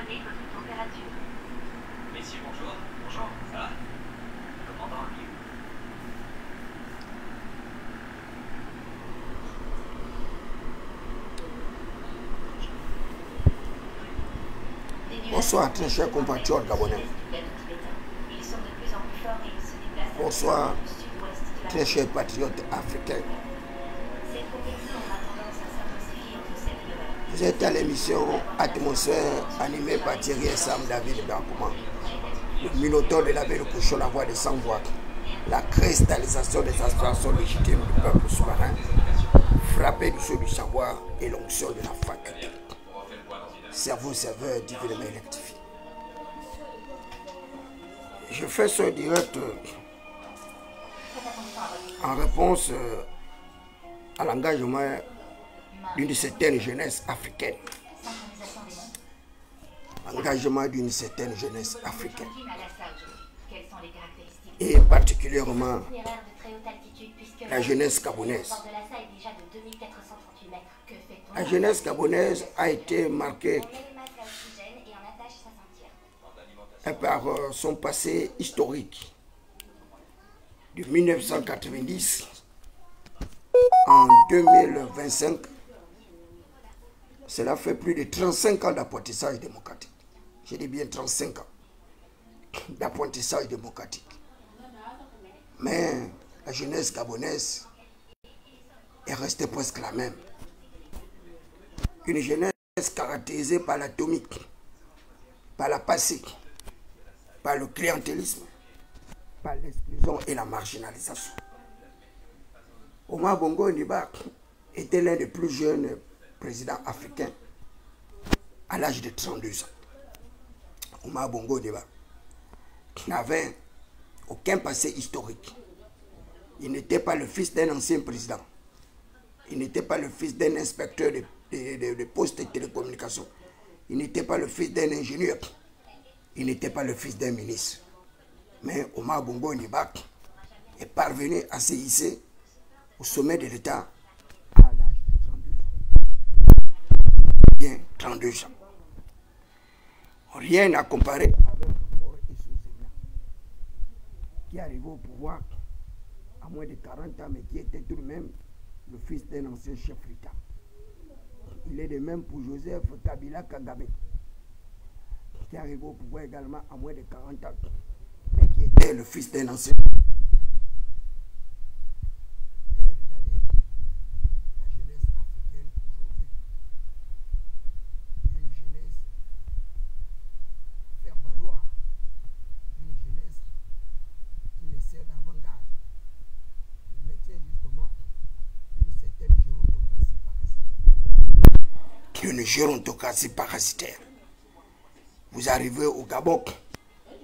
Prenez votre température. Messieurs, bonjour. Bonjour. Ça va? Commandant, lui. Bonsoir, très chers compatriotes gabonais. Bonsoir, très chers patriotes africains. Vous êtes à l'émission Atmosphère animée par Thierry Sam David Bakouma, le minotaure de la ville couchon, la voix des sans-voix, la cristallisation des aspirations légitimes du peuple souverain, frappé du sceau du savoir et l'onction de la faculté. Cerveau serveur divinement électrifié. Je fais ce direct en réponse à l'engagement d'une certaine jeunesse africaine. Engagement d'une certaine jeunesse africaine. Et particulièrement la jeunesse gabonaise. La jeunesse gabonaise a été marquée par son passé historique. De 1990 en 2025, cela fait plus de 35 ans d'apprentissage démocratique. Je dis bien 35 ans d'apprentissage démocratique. Mais la jeunesse gabonaise est restée presque la même. Une jeunesse caractérisée par l'atomique, par la passée, par le clientélisme, par l'exclusion et la marginalisation. Omar Bongo Ondimba était l'un des plus jeunes présidents africains à l'âge de 32 ans. Omar Bongo Ondimba n'avait aucun passé historique. Il n'était pas le fils d'un ancien président. Il n'était pas le fils d'un inspecteur de postes et télécommunications. Il n'était pas le fils d'un ingénieur. Il n'était pas le fils d'un ministre. Mais Omar Bongo Ondimba est parvenu à se hisser au sommet de l'État à l'âge de 32 ans. Bien 32 ans. Rien à comparer avec Faure Essouzena, qui est arrivé au pouvoir à moins de 40 ans, mais qui était tout de même le fils d'un ancien chef d'État. Il est de même pour Joseph Kabila Kagame, qui est arrivé au pouvoir également à moins de 40 ans, mais qui était le fils d'un ancien. Regardez la jeunesse africaine aujourd'hui. Une jeunesse faire valoir, une jeunesse qui ne sert d'avant-garde, le maintien justement d'une certaine gérontocratie parasitaire. Une gérontocratie parasitaire. Vous arrivez au Gabon,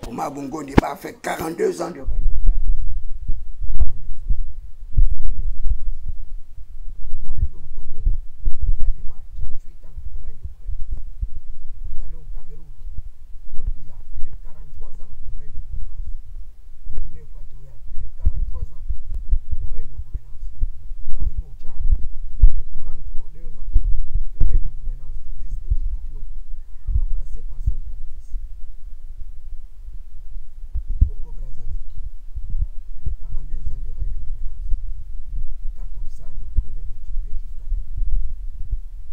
Omar Bongo Ondimba a fait 42 ans de règne. Vous arrivez au Togo, vous avez 38 ans de règne de gouvernance. Vous allez au Cameroun, Paul Biya, plus de 43 ans de règne de gouvernance. En Guinée équatoriale, plus de 43 ans de règne de gouvernance. Vous arrivez au Tchad, plus de 42 ans de règne de gouvernance. Idriss Déby Itno, remplacé par son propre-fils. Au Congo Brazzaville, plus de 42 ans de règne de gouvernance. Et cas comme ça, je pourrais les multiplier jusqu'à l'infini.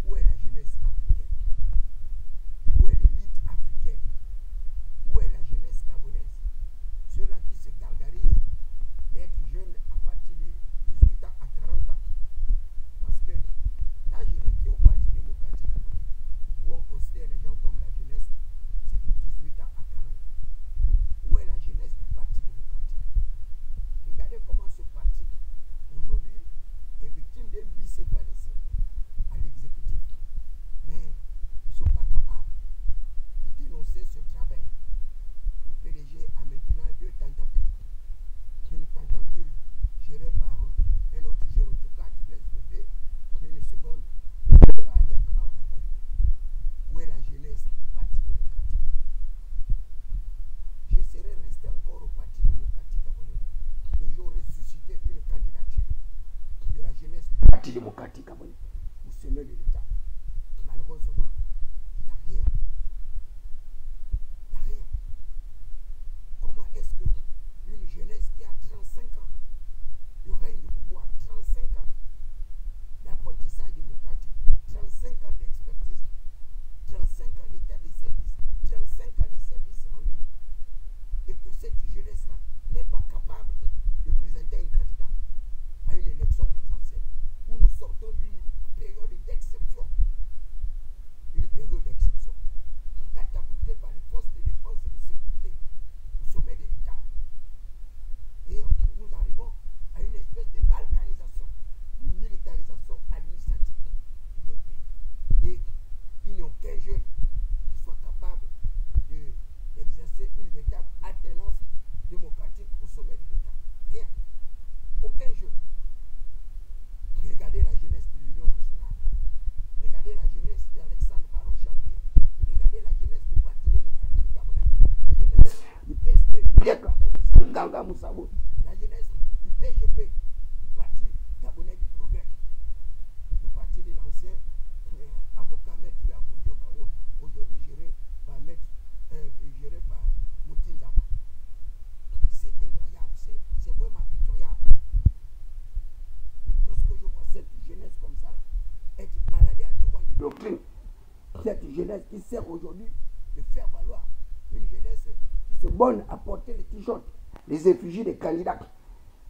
Où est la jeunesse africaine? Où est l'élite africaine? Où est la jeunesse gabonaise? Ceux-là qui se gargarisent d'être jeunes à partir de 18 ans à 40 ans. Parce que l'âge requis au Parti démocratique gabonais, où on considère les gens comme la jeunesse, c'est de 18 ans à 40 ans. Où est la jeunesse du Parti démocratique? Regardez comment ce parti, aujourd'hui, est victime d'un bicéphalisme à l'exécutif. Mais ils ne sont pas capables de dénoncer ce travail. Le PDG a maintenant deux tentacules. Une tentacule gérée par un autre gérontocrate, Blaise Bébé, une seconde par Ali Akbar Onabaye. Où est la jeunesse du Parti démocratique? Je serais resté encore au Parti démocratique gabonais que j'aurais suscité une candidature de la jeunesse du Parti démocratique gabonais au sommet de l'État. Malheureusement, il n'y a rien. Sanga Moussabou, la jeunesse du PGP, du parti gabonais du progrès, du parti de l'ancien avocat maître Yacoubio Kao, aujourd'hui géré par Moutin Zama. C'est incroyable, c'est vraiment pitoyable. Lorsque je vois cette jeunesse comme ça, être baladée à tout vent de doctrine, cette jeunesse qui sert aujourd'hui de faire valoir une jeunesse qui se borne à porter les t-shirts, les effigies des candidats.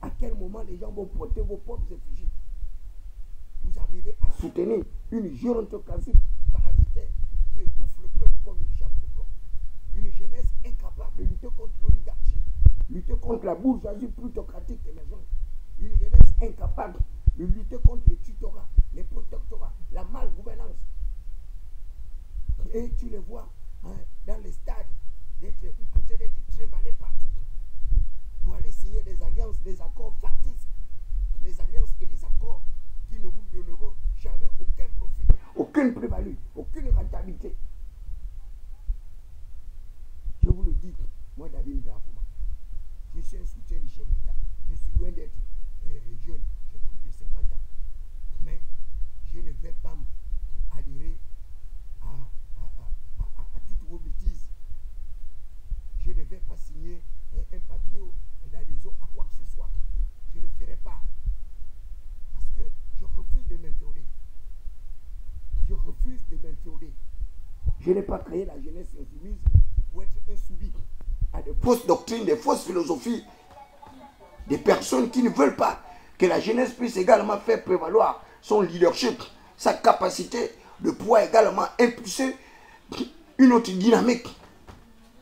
À quel moment les gens vont porter vos propres effigies? Vous arrivez à soutenir une gérontocratie parasitaire qui étouffe le peuple comme une chape de plomb. Une jeunesse incapable de lutter contre l'oligarchie, lutter contre la bourgeoisie plutocratique émergente. Une jeunesse incapable de lutter contre les tutorats, les protectorats, la malgouvernance. Et tu les vois dans les stades, en train d'être trimballés partout pour aller signer des alliances, des accords factices, des alliances et des accords qui ne vous donneront jamais aucun profit, aucune plus-value, aucune rentabilité. Je vous le dis, moi David Gakouma, je suis un soutien du chef d'État. Je suis loin d'être jeune, j'ai plus de 50 ans. Mais je ne vais pas adhérer à toutes vos bêtises. Je ne vais pas signer un papier d'adhésion à quoi que ce soit. Je ne le ferai pas. Parce que je refuse de m'inféoder. Je refuse de m'inféoder. Je n'ai pas créé la jeunesse insoumise pour être insoumis à de fausses doctrines, des fausses philosophies, des personnes qui ne veulent pas que la jeunesse puisse également faire prévaloir son leadership, sa capacité de pouvoir également impulser une autre dynamique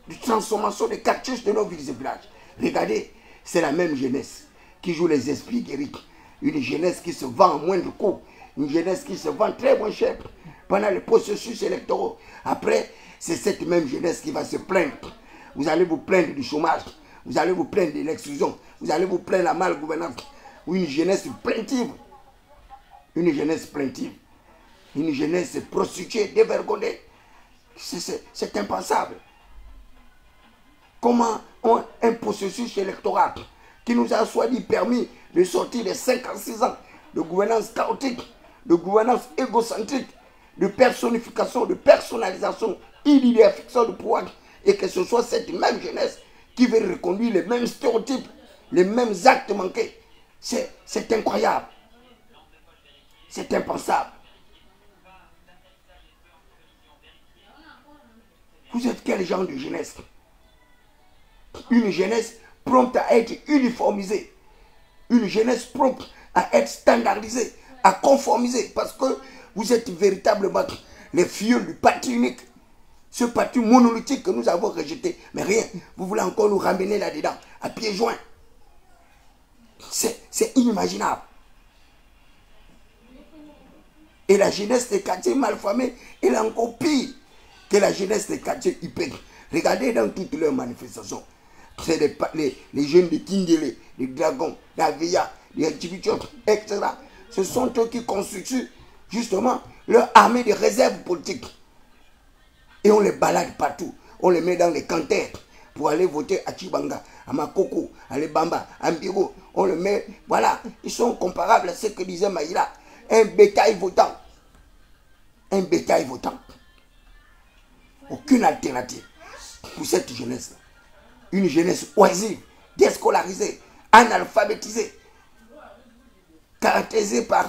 de transformation des cartouches de nos villes et villages. Regardez, c'est la même jeunesse qui joue les esprits guéris. Une jeunesse qui se vend à moindre coût, une jeunesse qui se vend très moins cher pendant les processus électoraux. Après, c'est cette même jeunesse qui va se plaindre. Vous allez vous plaindre du chômage, vous allez vous plaindre de l'exclusion, vous allez vous plaindre de la malgouvernance. Une jeunesse plaintive, une jeunesse plaintive, une jeunesse prostituée, dévergondée. C'est impensable. Comment un processus électoral qui nous a soit dit permis de sortir de 56 ans de gouvernance chaotique, de gouvernance égocentrique, de personnification, de personnalisation, idéalisation du pouvoir, et que ce soit cette même jeunesse qui veut reconduire les mêmes stéréotypes, les mêmes actes manqués. C'est incroyable. C'est impensable. Vous êtes quel genre de jeunesse? Une jeunesse prompte à être uniformisée. Une jeunesse prompte à être standardisée, à conformiser. Parce que vous êtes véritablement les filleuls du parti unique. Ce parti monolithique que nous avons rejeté. Mais rien, vous voulez encore nous ramener là-dedans, à pieds joints. C'est inimaginable. Et la jeunesse des quartiers malfamés, elle est encore pire que la jeunesse des quartiers hyper. Regardez dans toutes leurs manifestations. C'est les jeunes de Kindele, les Dragons, d'Avia, les Tchibichot, etc. Ce sont eux qui constituent justement leur armée de réserve politique. Et on les balade partout. On les met dans les cantères pour aller voter à Chibanga, à Makoko, à Lebamba, à Mbiro. On les met, voilà, ils sont comparables à ce que disait Maïla. Un bétail votant. Un bétail votant. Aucune alternative pour cette jeunesse-là. Une jeunesse oisive, déscolarisée, analphabétisée, caractérisée par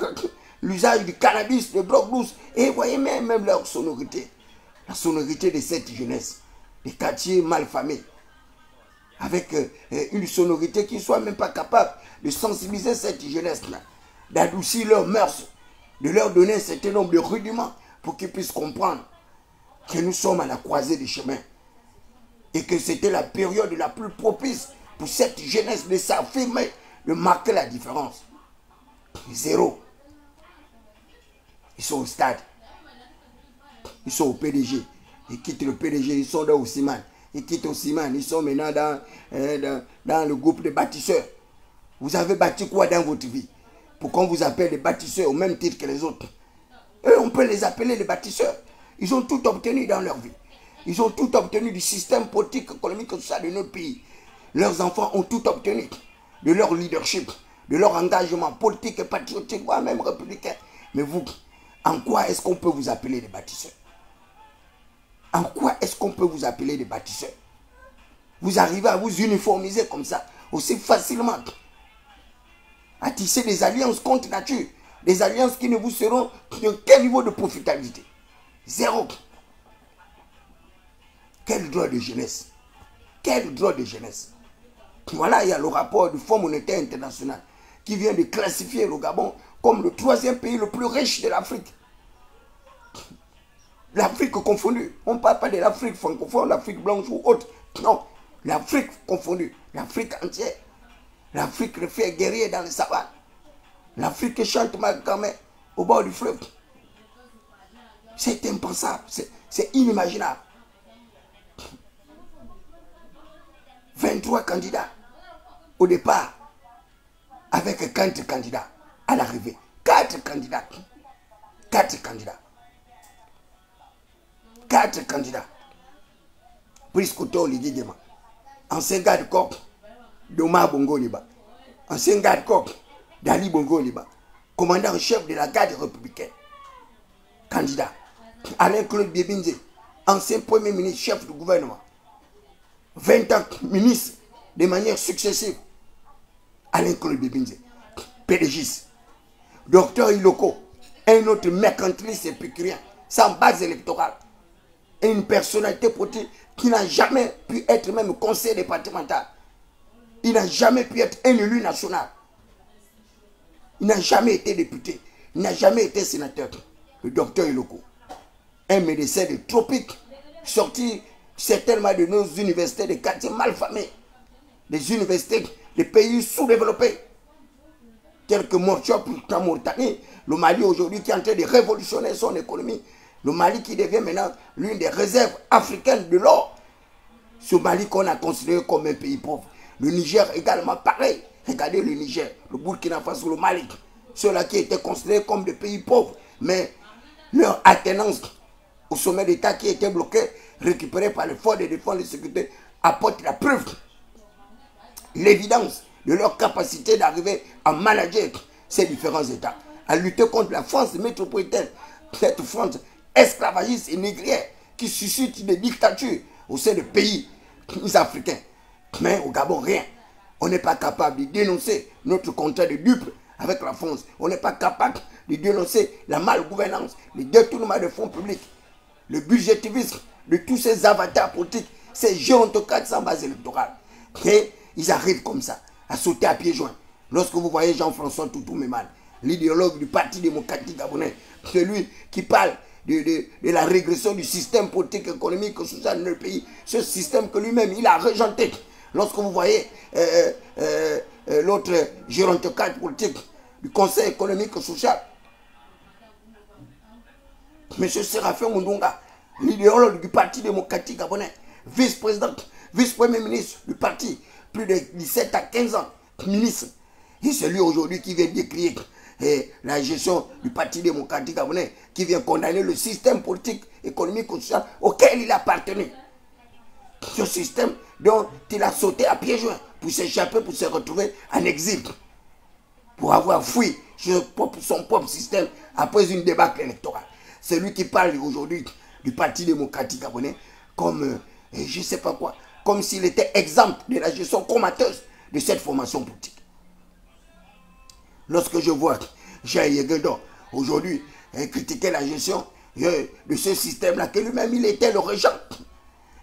l'usage du cannabis, de drogue douce. Et vous voyez même leur sonorité. La sonorité de cette jeunesse, des quartiers malfamés, avec une sonorité qui ne soit même pas capable de sensibiliser cette jeunesse-là, d'adoucir leurs mœurs, de leur donner un certain nombre de rudiments pour qu'ils puissent comprendre que nous sommes à la croisée des chemins et que c'était la période la plus propice pour cette jeunesse de s'affirmer, de marquer la différence. Zéro. Ils sont au stade. Ils sont au PDG. Ils quittent le PDG, ils sont dans Ossiman. Ils quittent Ossiman, ils sont maintenant dans le groupe de bâtisseurs. Vous avez bâti quoi dans votre vie? Pour qu'on vous appelle les bâtisseurs au même titre que les autres. Eux, on peut les appeler les bâtisseurs. Ils ont tout obtenu dans leur vie. Ils ont tout obtenu du système politique, économique et social de notre pays. Leurs enfants ont tout obtenu de leur leadership, de leur engagement politique et patriotique, voire même républicain. Mais vous, en quoi est-ce qu'on peut vous appeler des bâtisseurs? En quoi est-ce qu'on peut vous appeler des bâtisseurs? Vous arrivez à vous uniformiser comme ça, aussi facilement, à tisser des alliances contre nature, des alliances qui ne vous seront de quel niveau de profitabilité? Zéro. Quel droit de jeunesse? Quel droit de jeunesse? Voilà, il y a le rapport du Fonds monétaire international qui vient de classifier le Gabon comme le 3e pays le plus riche de l'Afrique. L'Afrique confondue. On ne parle pas de l'Afrique francophone, l'Afrique blanche ou autre. Non, l'Afrique confondue. L'Afrique entière. L'Afrique le fait guerrier dans les savanes. L'Afrique chante Makamé au bord du fleuve. C'est impensable, c'est inimaginable. 23 candidats au départ, avec 4 candidats à l'arrivée. 4 candidats. 4 candidats. 4 candidats. Priscoto Ligidema. Ancien garde-corps d'Omar Bongo Liba. Ancien garde-corps d'Ali Bongo Liba. Commandant en chef de la garde républicaine. Candidat. Alain-Claude Biebinze. Ancien premier ministre, chef du gouvernement. 20 ans ministre de manière successive. Alain-Claude Biebinze. PDGiste. Docteur Iloko. Un autre mercantiliste épicurien. Sans base électorale. Et une personnalité politique qui n'a jamais pu être même conseiller départemental. Il n'a jamais pu être un élu national. Il n'a jamais été député. Il n'a jamais été sénateur. Le docteur Iloko. Un médecin de tropique, sorti certainement de nos universités de quartiers malfamés, des universités des pays sous-développés, tels que Morchop en Mauritanie, le Mali aujourd'hui qui est en train de révolutionner son économie, le Mali qui devient maintenant l'une des réserves africaines de l'or. Ce Mali qu'on a considéré comme un pays pauvre. Le Niger également pareil. Regardez le Niger, le Burkina Faso, le Mali. Ceux-là qui étaient considérés comme des pays pauvres. Mais leur attenance au sommet d'État qui était bloqué, récupéré par les forces de défense et de sécurité, apporte la preuve, l'évidence de leur capacité d'arriver à manager ces différents États, à lutter contre la France métropolitaine, cette France esclavagiste et négrière qui suscite des dictatures au sein des pays africains. Mais au Gabon, rien. On n'est pas capable de dénoncer notre contrat de dupe avec la France. On n'est pas capable de dénoncer la malgouvernance, le détournement de fonds publics, le budgétivisme de tous ces avatars politiques, ces gérontocrates sans base électorale. Et ils arrivent comme ça, à sauter à pieds joints. Lorsque vous voyez Jean-François Toutou-Méman, l'idéologue du Parti démocratique gabonais, celui qui parle de la régression du système politique, économique, social de notre pays, ce système que lui-même il a rejeté. Lorsque vous voyez l'autre gérontocrate politique du Conseil économique et social, M. Séraphin Mundunga, l'idéologue du Parti démocratique gabonais, vice-président, vice-premier ministre du parti, plus de 17 à 15 ans, ministre. Et c'est lui aujourd'hui qui vient décrire la gestion du Parti démocratique gabonais, qui vient condamner le système politique, économique et social auquel il appartenait. Ce système dont il a sauté à pieds joints pour s'échapper, pour se retrouver en exil, pour avoir fui son propre système après une débâcle électorale. C'est lui qui parle aujourd'hui du Parti démocratique gabonais comme, je ne sais pas quoi, comme s'il était exempt de la gestion comateuse de cette formation politique. Lorsque je vois Jean Yeguendon aujourd'hui critiquer la gestion de ce système-là, que lui-même il était le régent,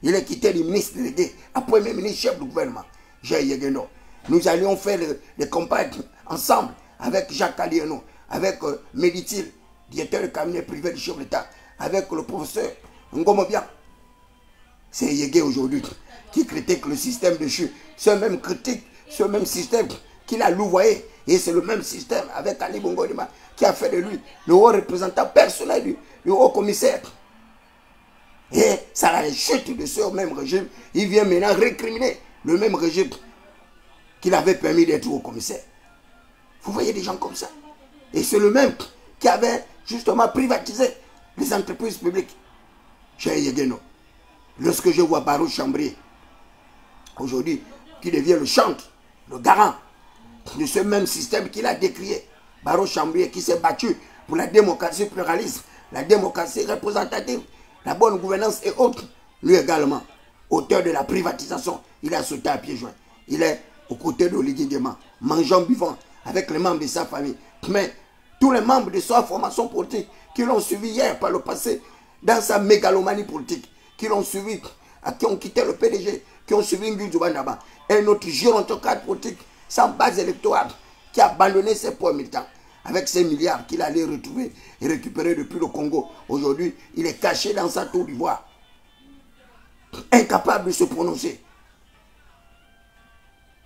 il est quitté du ministre délégué à premier ministre chef du gouvernement, Jean Yeguendon. Nous allions faire des campagnes ensemble avec Jacques Alieno, avec Méditil, directeur de cabinet privé du chef de l'État, avec le professeur Ngomobian. C'est Yégué aujourd'hui qui critique le système de CHU. Ce même critique, ce même système qu'il a louvoyé. Et c'est le même système avec Ali Bongo Lima qui a fait de lui le haut représentant personnel du haut commissaire. Et ça a la chute de ce même régime. Il vient maintenant récriminer le même régime qu'il avait permis d'être haut commissaire. Vous voyez des gens comme ça. Et c'est le même qui avait justement privatisé les entreprises publiques. Chez Yegueno. Lorsque je vois Barou Chambrier, aujourd'hui, qui devient le chantre, le garant de ce même système qu'il a décrié. Baro Chambrier qui s'est battu pour la démocratie pluraliste, la démocratie représentative, la bonne gouvernance et autres. Lui également, auteur de la privatisation, il a sauté à pieds joints. Il est aux côtés d'Oligui Nguema, mangeant, buvant avec les membres de sa famille. Mais tous les membres de sa formation politique qui l'ont suivi hier par le passé dans sa mégalomanie politique, qui l'ont suivi, qui ont quitté le PDG, qui ont suivi Ngui Djoubandaba, et notre gérontocrate politique sans base électorale qui a abandonné ses poids militants avec ces milliards qu'il allait retrouver et récupérer depuis le Congo. Aujourd'hui, il est caché dans sa tour d'ivoire, incapable de se prononcer.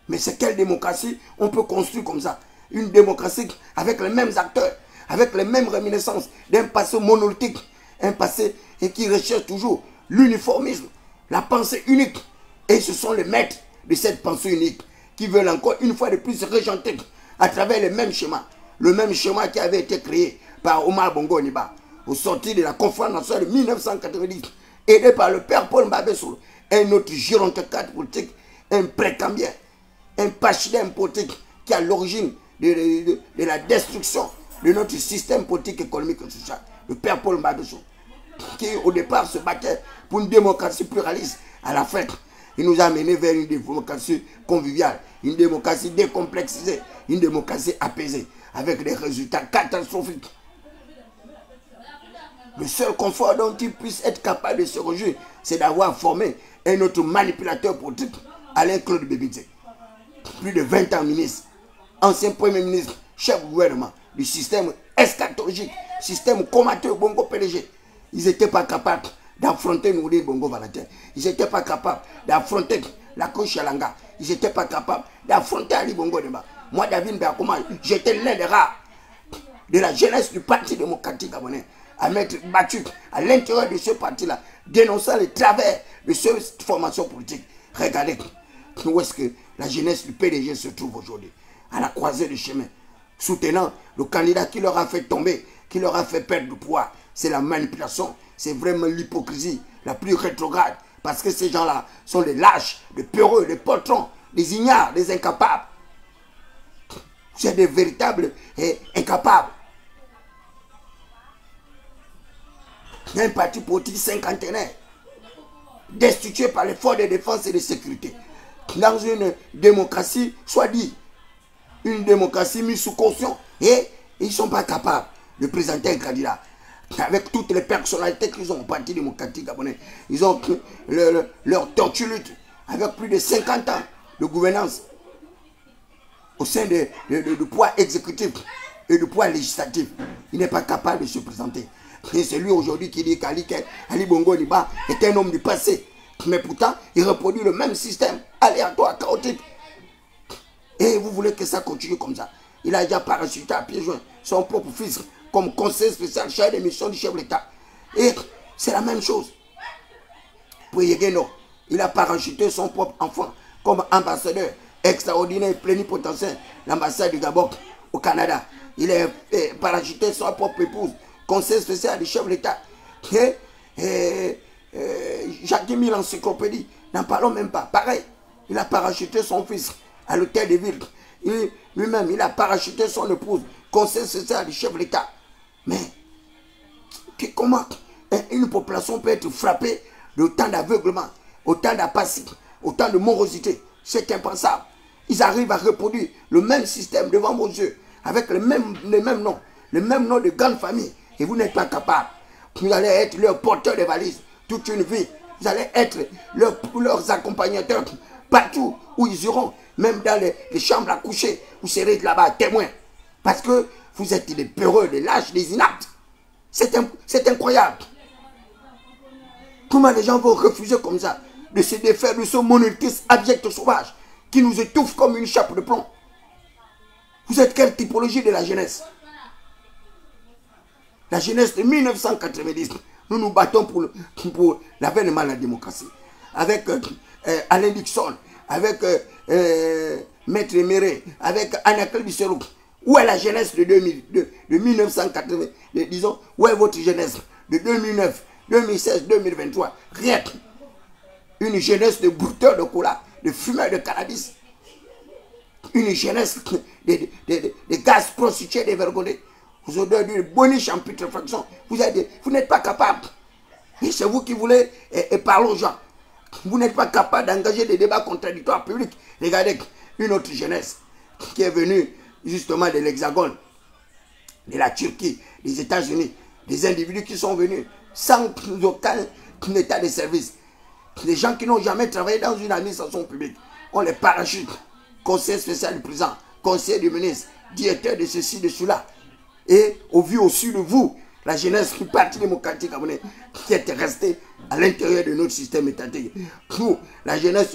Mais c'est quelle démocratie on peut construire comme ça? Une démocratie avec les mêmes acteurs, avec les mêmes réminiscences d'un passé monolithique, un passé qui recherche toujours l'uniformisme, la pensée unique. Et ce sont les maîtres de cette pensée unique qui veulent encore une fois de plus se régenter à travers le même schéma qui avait été créé par Omar Bongo Ondimba au sortir de la conférence nationale de 1990, aidé par le père Paul Mbabessoul, un autre gérontocrate politique, un précambien, un pachidem politique qui est à l'origine de la destruction de notre système politique, économique et social. Le père Paul Mbabessoul, qui au départ se battait pour une démocratie pluraliste, à la fin, il nous a amené vers une démocratie conviviale, une démocratie décomplexisée, une démocratie apaisée, avec des résultats catastrophiques. Le seul confort dont il puisse être capable de se réjouir, c'est d'avoir formé un autre manipulateur politique, Alain Claude Bébidze. Plus de 20 ans ministre, ancien premier ministre, chef du gouvernement, du système eschatologique, système combattant Bongo PDG. Ils n'étaient pas capables d'affronter Nouri Bongo Valentin. Ils n'étaient pas capables d'affronter la Koch Yalanga. Ils n'étaient pas capables d'affronter Ali Bongo Ondimba. Moi, David Beakoma, j'étais l'un des rares de la jeunesse du Parti démocratique gabonais à m'être battu à l'intérieur de ce parti-là, dénonçant les travers de cette formation politique. Regardez où est-ce que la jeunesse du PDG se trouve aujourd'hui, à la croisée du chemin, soutenant le candidat qui leur a fait tomber, qui leur a fait perdre du pouvoir. C'est la manipulation, c'est vraiment l'hypocrisie la plus rétrograde, parce que ces gens-là sont des lâches, des peureux, des poltrons, des ignares, des incapables. C'est des véritables incapables. Un parti politique cinquantenaire, destitué par les forces de défense et de sécurité, dans une démocratie, soit dit, une démocratie mise sous caution, et ils ne sont pas capables de présenter un candidat. Avec toutes les personnalités qu'ils ont au Parti démocratique gabonais, ils ont leur tortue-lutte avec plus de 50 ans de gouvernance au sein du pouvoir exécutif et du pouvoir législatif. Il n'est pas capable de se présenter. Et c'est lui aujourd'hui qui dit qu'Ali Bongo Ondimba est un homme du passé. Mais pourtant, il reproduit le même système aléatoire, chaotique. Et vous voulez que ça continue comme ça? Il a déjà parachuté à pieds joints son propre fils comme conseiller spécial chargé des missions du chef de l'État. Et c'est la même chose. Pour Yegeno, il a parachuté son propre enfant comme ambassadeur extraordinaire et plénipotentiaire, l'ambassade du Gabon au Canada. Il a parachuté son propre épouse, conseiller spécial du chef de l'État. Jacques Mille encyclopédie, n'en parlons même pas. Pareil, il a parachuté son fils à l'hôtel de ville. Lui-même, il a parachuté son épouse, conseiller spécial du chef de l'État. Mais comment une population peut être frappée d'autant d'aveuglement, autant d'apathie, autant de morosité? C'est impensable. Ils arrivent à reproduire le même système devant vos yeux, avec les mêmes noms de grandes familles, et vous n'êtes pas capable. Vous allez être leurs porteurs de valises toute une vie. Vous allez être leurs accompagnateurs partout où ils iront, même dans les chambres à coucher. Vous serez là-bas témoins. Parce que vous êtes des peureux, des lâches, des inaptes. C'est incroyable. Comment les gens vont refuser comme ça de se défaire de ce monolithisme abject sauvage qui nous étouffe comme une chape de plomb? Vous êtes quelle typologie de la jeunesse? La jeunesse de 1990, nous nous battons pour l'avènement de la démocratie. Avec Alain Dixon, avec Maître Méré, avec Anakel Bisserou. Où est la jeunesse de 1980, disons, où est votre jeunesse de 2009, 2016, 2023? Rien. Une jeunesse de brouteurs de cola, de fumeurs de cannabis. Une jeunesse de gaz prostitués dévergondés. Vous avez du boniche en putréfaction. Vous n'êtes pas capable. Et c'est vous qui voulez parler aux gens. Vous n'êtes pas capable d'engager des débats contradictoires publics. Regardez une autre jeunesse qui est venue justement de l'Hexagone, de la Turquie, des États-Unis, des individus qui sont venus sans aucun état de service. Des gens qui n'ont jamais travaillé dans une administration publique. On les parachute. Conseiller spécial du président, conseiller du ministre, directeur de ceci, de cela. Et au vu au-dessus de vous, la jeunesse du Parti démocratique gabonais qui est restée à l'intérieur de notre système étatique. Nous, la jeunesse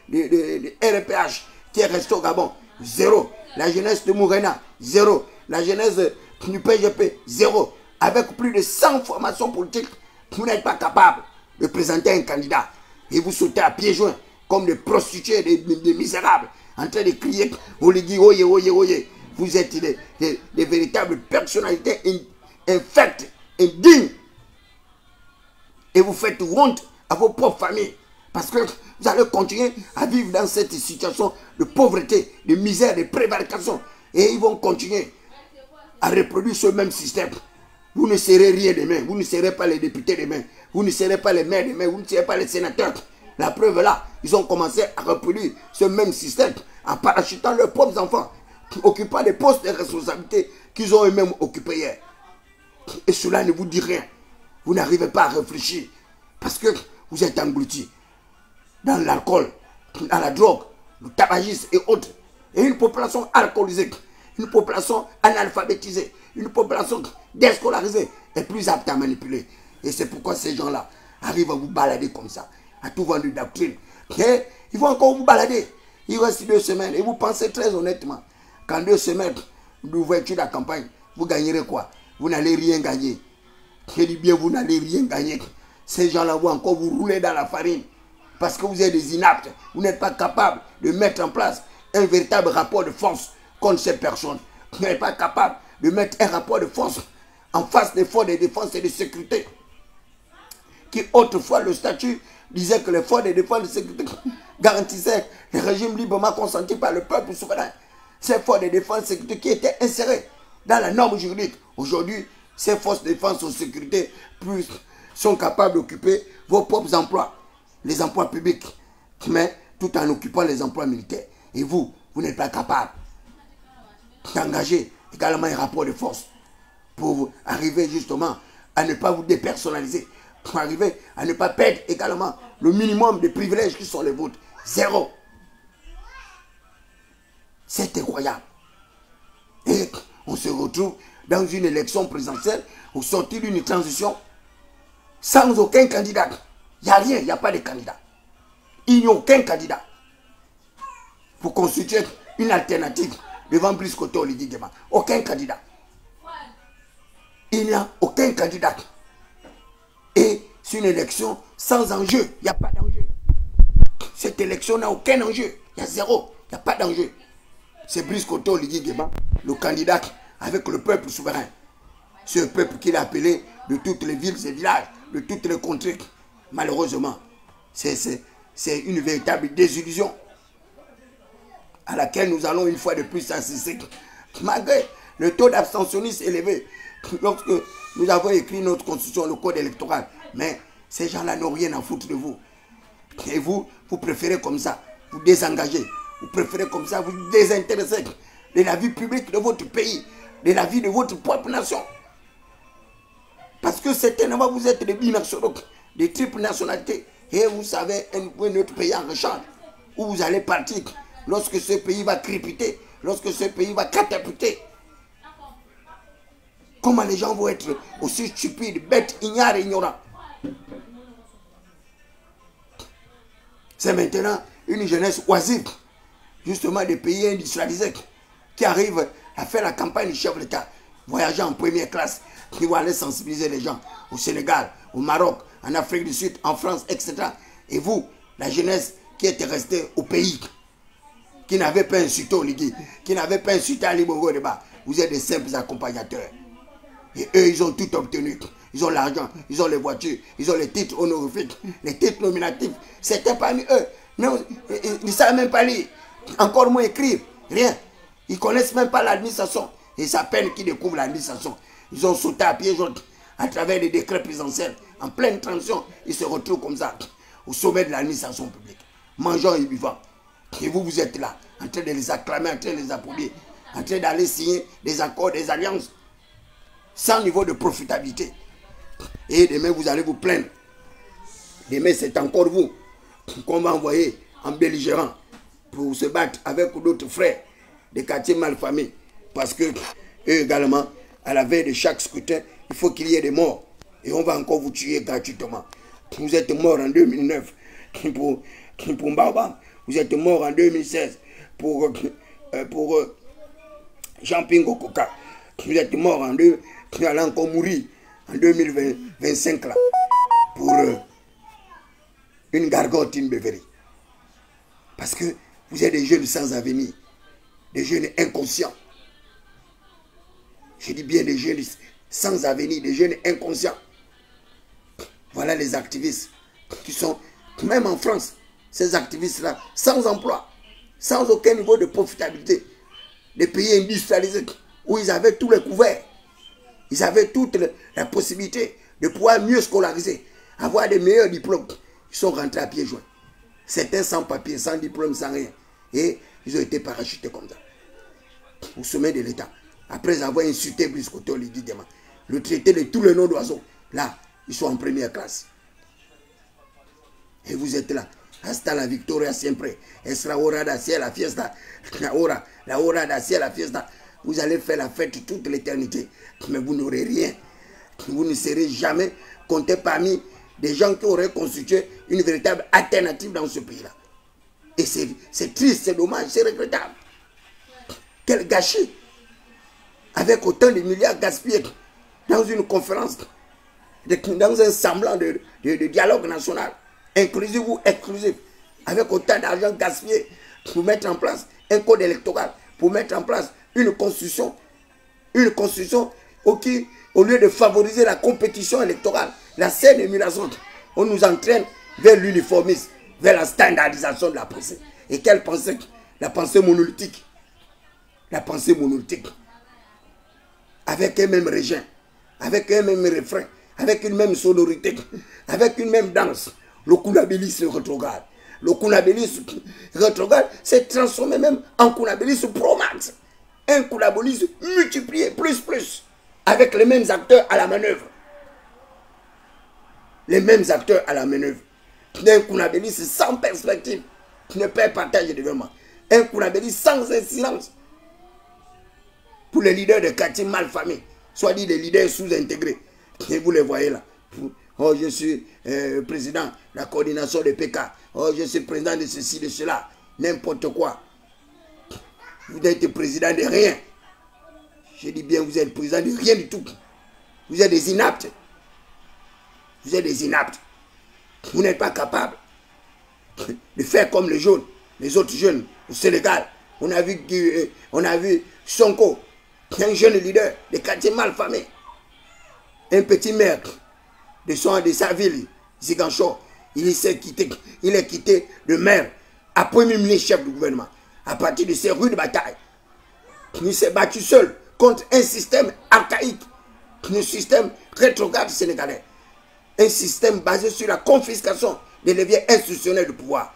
de RPH qui est restée au Gabon, zéro. La jeunesse de Mourena, zéro. La jeunesse du PGP, zéro. Avec plus de 100 formations politiques, vous n'êtes pas capable de présenter un candidat. Et vous sautez à pieds joints comme des prostituées, des misérables, en train de crier Oligui, oye, oye, oye. Vous êtes des véritables personnalités infectes, indignes. Et vous faites honte à vos propres familles. Parce que vous allez continuer à vivre dans cette situation de pauvreté, de misère, de prévarication. Et ils vont continuer à reproduire ce même système. Vous ne serez rien demain. Vous ne serez pas les députés demain. Vous ne serez pas les maires demain. Vous ne serez pas les sénateurs. La preuve est là. Ils ont commencé à reproduire ce même système en parachutant leurs propres enfants, occupant des postes de responsabilité qu'ils ont eux-mêmes occupés hier. Et cela ne vous dit rien. Vous n'arrivez pas à réfléchir parce que vous êtes engloutis dans l'alcool, dans la drogue, le tabagisme et autres. Et une population alcoolisée, une population analphabétisée, une population déscolarisée est plus apte à manipuler. Et c'est pourquoi ces gens-là arrivent à vous balader comme ça, à tout vendre de doctrine. Et ils vont encore vous balader. Il reste 2 semaines. Et vous pensez très honnêtement qu'en 2 semaines d'ouverture de la campagne, vous gagnerez quoi? Vous n'allez rien gagner. Je dis bien, vous n'allez rien gagner. Ces gens-là vont encore vous rouler dans la farine. Parce que vous êtes des inaptes. Vous n'êtes pas capable de mettre en place un véritable rapport de force contre ces personnes. Vous n'êtes pas capable de mettre un rapport de force en face des forces de défense et de sécurité. Qui autrefois le statut disait que les forces de défense et de sécurité garantissaient le régime librement consenti par le peuple souverain. Ces forces de défense et de sécurité qui étaient insérées dans la norme juridique. Aujourd'hui, ces forces de défense et de sécurité sont capables d'occuper vos propres emplois, les emplois publics, mais tout en occupant les emplois militaires. Et vous n'êtes pas capable d'engager également un rapport de force pour arriver justement à ne pas vous dépersonnaliser, pour arriver à ne pas perdre également le minimum de privilèges qui sont les vôtres. Zéro. C'est incroyable. Et on se retrouve dans une élection présidentielle au sortir d'une transition sans aucun candidat. Il n'y a rien, il n'y a pas de candidat. Il n'y a aucun candidat pour constituer une alternative devant Brice Koto Oligui Nguema. Aucun candidat. Il n'y a aucun candidat. Et c'est une élection sans enjeu. Il n'y a pas d'enjeu. Cette élection n'a aucun enjeu. Il y a zéro. Il n'y a pas d'enjeu. C'est Brice Koto Oligui Nguema, le candidat avec le peuple souverain. Ce peuple qu'il a appelé de toutes les villes et villages, de toutes les contrées. Malheureusement, c'est une véritable désillusion à laquelle nous allons une fois de plus assister. Malgré le taux d'abstentionnisme élevé, lorsque nous avons écrit notre constitution, le code électoral, mais ces gens-là n'ont rien à foutre de vous. Et vous préférez comme ça, vous désengager. Vous préférez comme ça, vous désintéresser de la vie publique de votre pays, de la vie de votre propre nation. Parce que certainement vous êtes des binationaux, des triples nationalités. Et vous savez, notre pays en rechange, où vous allez partir lorsque ce pays va crépiter, lorsque ce pays va catapulter. Comment les gens vont être aussi stupides, bêtes, ignares et ignorants? C'est maintenant une jeunesse oisive, justement des pays industrialisés, qui arrivent à faire la campagne du chef de l'État, voyager en première classe, qui vont aller sensibiliser les gens au Sénégal, au Maroc, en Afrique du Sud, en France, etc. Et vous, la jeunesse qui était restée au pays, qui n'avait pas insulté Oligui, qui n'avait pas insulté Ali Bongo Ondimba, vous êtes des simples accompagnateurs. Et eux, ils ont tout obtenu. Ils ont l'argent, ils ont les voitures, ils ont les titres honorifiques, les titres nominatifs. C'était parmi eux Non, ils ne savent même pas lire, encore moins écrire, rien. Ils ne connaissent même pas l'administration. Et c'est à peine qu'ils découvrent l'administration. Ils ont sauté à pieds jaunes à travers les décrets présidentiels. En pleine transition, ils se retrouvent comme ça, au sommet de l'administration publique, mangeant et buvant. Et vous, vous êtes là, en train de les acclamer, en train de les applaudir, en train d'aller signer des accords, des alliances, sans niveau de profitabilité. Et demain, vous allez vous plaindre. Demain, c'est encore vous qu'on va envoyer en belligérant pour se battre avec d'autres frères des quartiers malfamés. Parce que eux également, à la veille de chaque scrutin, il faut qu'il y ait des morts. Et on va encore vous tuer gratuitement. Vous êtes mort en 2009 pour Mbaba. Vous êtes mort en 2016 pour Jean-Pingo Koka. Vous êtes mort en vous allez encore mourir en 2025 là, pour une gargotine Beverly. Parce que vous êtes des jeunes sans avenir, des jeunes inconscients. Je dis bien des jeunes sans avenir, des jeunes inconscients. Voilà les activistes qui sont, même en France, ces activistes-là, sans emploi, sans aucun niveau de profitabilité, des pays industrialisés où ils avaient tous les couverts. Ils avaient toute la possibilité de pouvoir mieux scolariser, avoir des meilleurs diplômes. Ils sont rentrés à pieds joints. Certains sans papier, sans diplôme, sans rien. Et ils ont été parachutés comme ça, au sommet de l'État. Après avoir insulté Brice Koto, le traité de tous les noms d'oiseaux. Là, ils sont en première classe. Et vous êtes là. Hasta la victoria siempre. Es la hora de hacer la fiesta. La hora de hacer la fiesta. Vous allez faire la fête toute l'éternité. Mais vous n'aurez rien. Vous ne serez jamais compté parmi des gens qui auraient constitué une véritable alternative dans ce pays-là. Et c'est triste, c'est dommage, c'est regrettable. Quel gâchis. Avec autant de milliards gaspillés dans une conférence, dans un semblant de dialogue national, inclusif ou exclusif, avec autant d'argent gaspillé pour mettre en place un code électoral, pour mettre en place une constitution qui, au lieu de favoriser la compétition électorale, la saine émulation, on nous entraîne vers l'uniformisme, vers la standardisation de la pensée. Et quelle pensée? La pensée monolithique. La pensée monolithique. Avec un même régime, avec un même refrain, avec une même sonorité, avec une même danse. Le kunabilisme rétrograde. Le kunabilisme rétrograde s'est transformé même en kunabilisme pro-max. Un kunabilisme multiplié, plus, avec les mêmes acteurs à la manœuvre. Les mêmes acteurs à la manœuvre. Un kunabilisme sans perspective, qui ne peut partager d'événements. Un kunabilisme sans incidence. Pour les leaders de quartiers malfamés, soit dit des leaders sous-intégrés. Et vous les voyez là. Oh, je suis président de la coordination de PK. Oh, je suis président de ceci, de cela. N'importe quoi. Vous êtes président de rien. Je dis bien, vous êtes président de rien du tout. Vous êtes des inaptes. Vous êtes des inaptes. Vous n'êtes pas capable de faire comme les jeunes, les autres jeunes au Sénégal. On a vu Sonko, un jeune leader des quartiers malfamés. Un petit maire de sa ville, Zigancho. Il est quitté de maire à premier ministre chef du gouvernement. À partir de ces rudes batailles, il s'est battu seul contre un système archaïque, un système rétrograde sénégalais. Un système basé sur la confiscation des leviers institutionnels du pouvoir.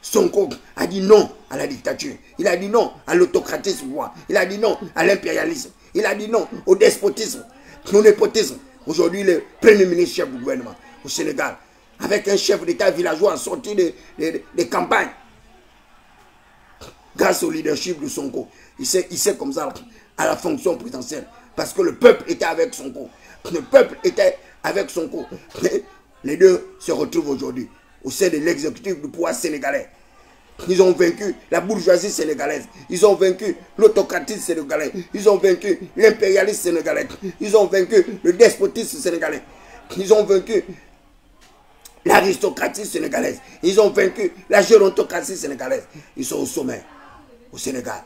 Sonko a dit non à la dictature. Il a dit non à l'autocratisme. Il a dit non à l'impérialisme. Il a dit non au despotisme, au népotisme. Aujourd'hui, le premier ministre chef du gouvernement au Sénégal, avec un chef d'État villageois sorti des campagnes, grâce au leadership de Sonko, il s'est comme ça à la fonction présidentielle. Parce que le peuple était avec Sonko. Le peuple était avec Sonko. Les deux se retrouvent aujourd'hui au sein de l'exécutif du pouvoir sénégalais. Ils ont vaincu la bourgeoisie sénégalaise. Ils ont vaincu l'autocratisme sénégalais. Ils ont vaincu l'impérialisme sénégalais. Ils ont vaincu le despotisme sénégalais. Ils ont vaincu l'aristocratie sénégalaise. Ils ont vaincu la gérontocratie sénégalaise. Ils sont au sommet, au Sénégal.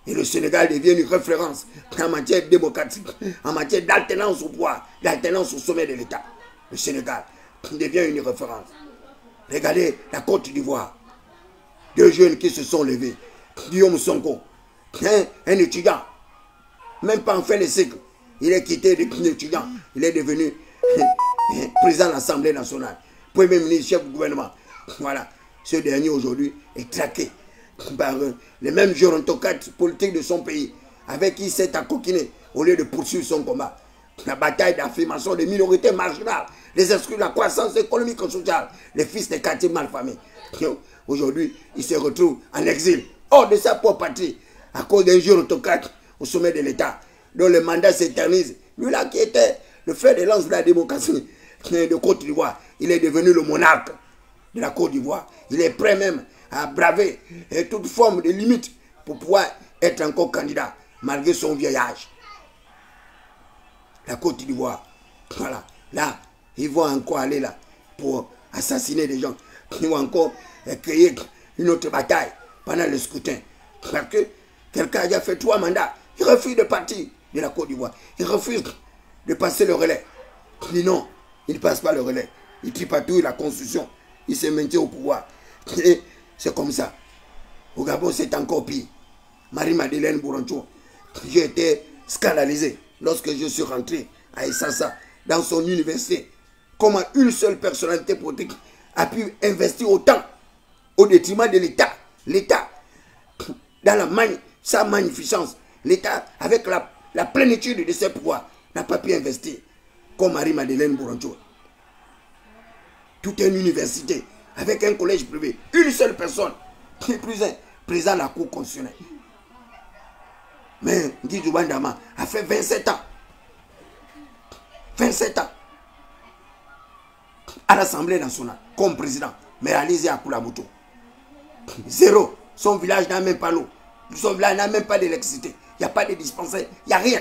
Et le Sénégal devient une référence en matière démocratique, en matière d'alternance au pouvoir, d'alternance au sommet de l'État. Le Sénégal devient une référence. Regardez la Côte d'Ivoire. 2 jeunes qui se sont levés. Guillaume Sonko, un étudiant, même pas en fin de cycle. Il est quitté d'étudiant. Il est devenu président de l'Assemblée nationale, premier ministre, chef du gouvernement. Voilà. Ce dernier aujourd'hui est traqué par les mêmes gérontocrates politiques de son pays, avec qui il s'est accoquiné au lieu de poursuivre son combat. La bataille d'affirmation des minorités marginales, les exclus de la croissance économique et sociale, les fils des quartiers malfamés. Aujourd'hui, il se retrouve en exil, hors de sa propre patrie, à cause d'un gérontocrate au sommet de l'État, dont le mandat s'éternise. Lui là qui était le fer de lance de la démocratie de Côte d'Ivoire, il est devenu le monarque de la Côte d'Ivoire. Il est prêt même à braver toute forme de limite pour pouvoir être encore candidat, malgré son vieil âge. La Côte d'Ivoire, voilà, là, ils vont encore aller là pour assassiner des gens. Ils vont encore créer une autre bataille pendant le scrutin. Parce que quelqu'un a déjà fait 3 mandats. Il refuse de partir de la Côte d'Ivoire. Il refuse de passer le relais. Il dit non, il ne passe pas le relais. Il tripatouille la constitution. Il se maintient au pouvoir. Et c'est comme ça. Au Gabon, c'est encore pire. Marie-Madeleine Bourancho, j'ai été scandalisé lorsque je suis rentré à Essassa, dans son université. Comment une seule personnalité politique a pu investir autant au détriment de l'État. L'État, dans sa magnificence, l'État, avec la plénitude de ses pouvoirs, n'a pas pu investir comme Marie-Madeleine Bourancho. Toute une université, avec un collège privé, une seule personne, qui est plus un président de la Cour constitutionnelle. Mais Guy Bandama a fait 27 ans. 27 ans à l'Assemblée nationale comme président, mais réalisé à Koulamoto. 0. Son village n'a même pas l'eau. Son village n'a même pas d'électricité. Il n'y a pas de dispensaire. Il n'y a rien.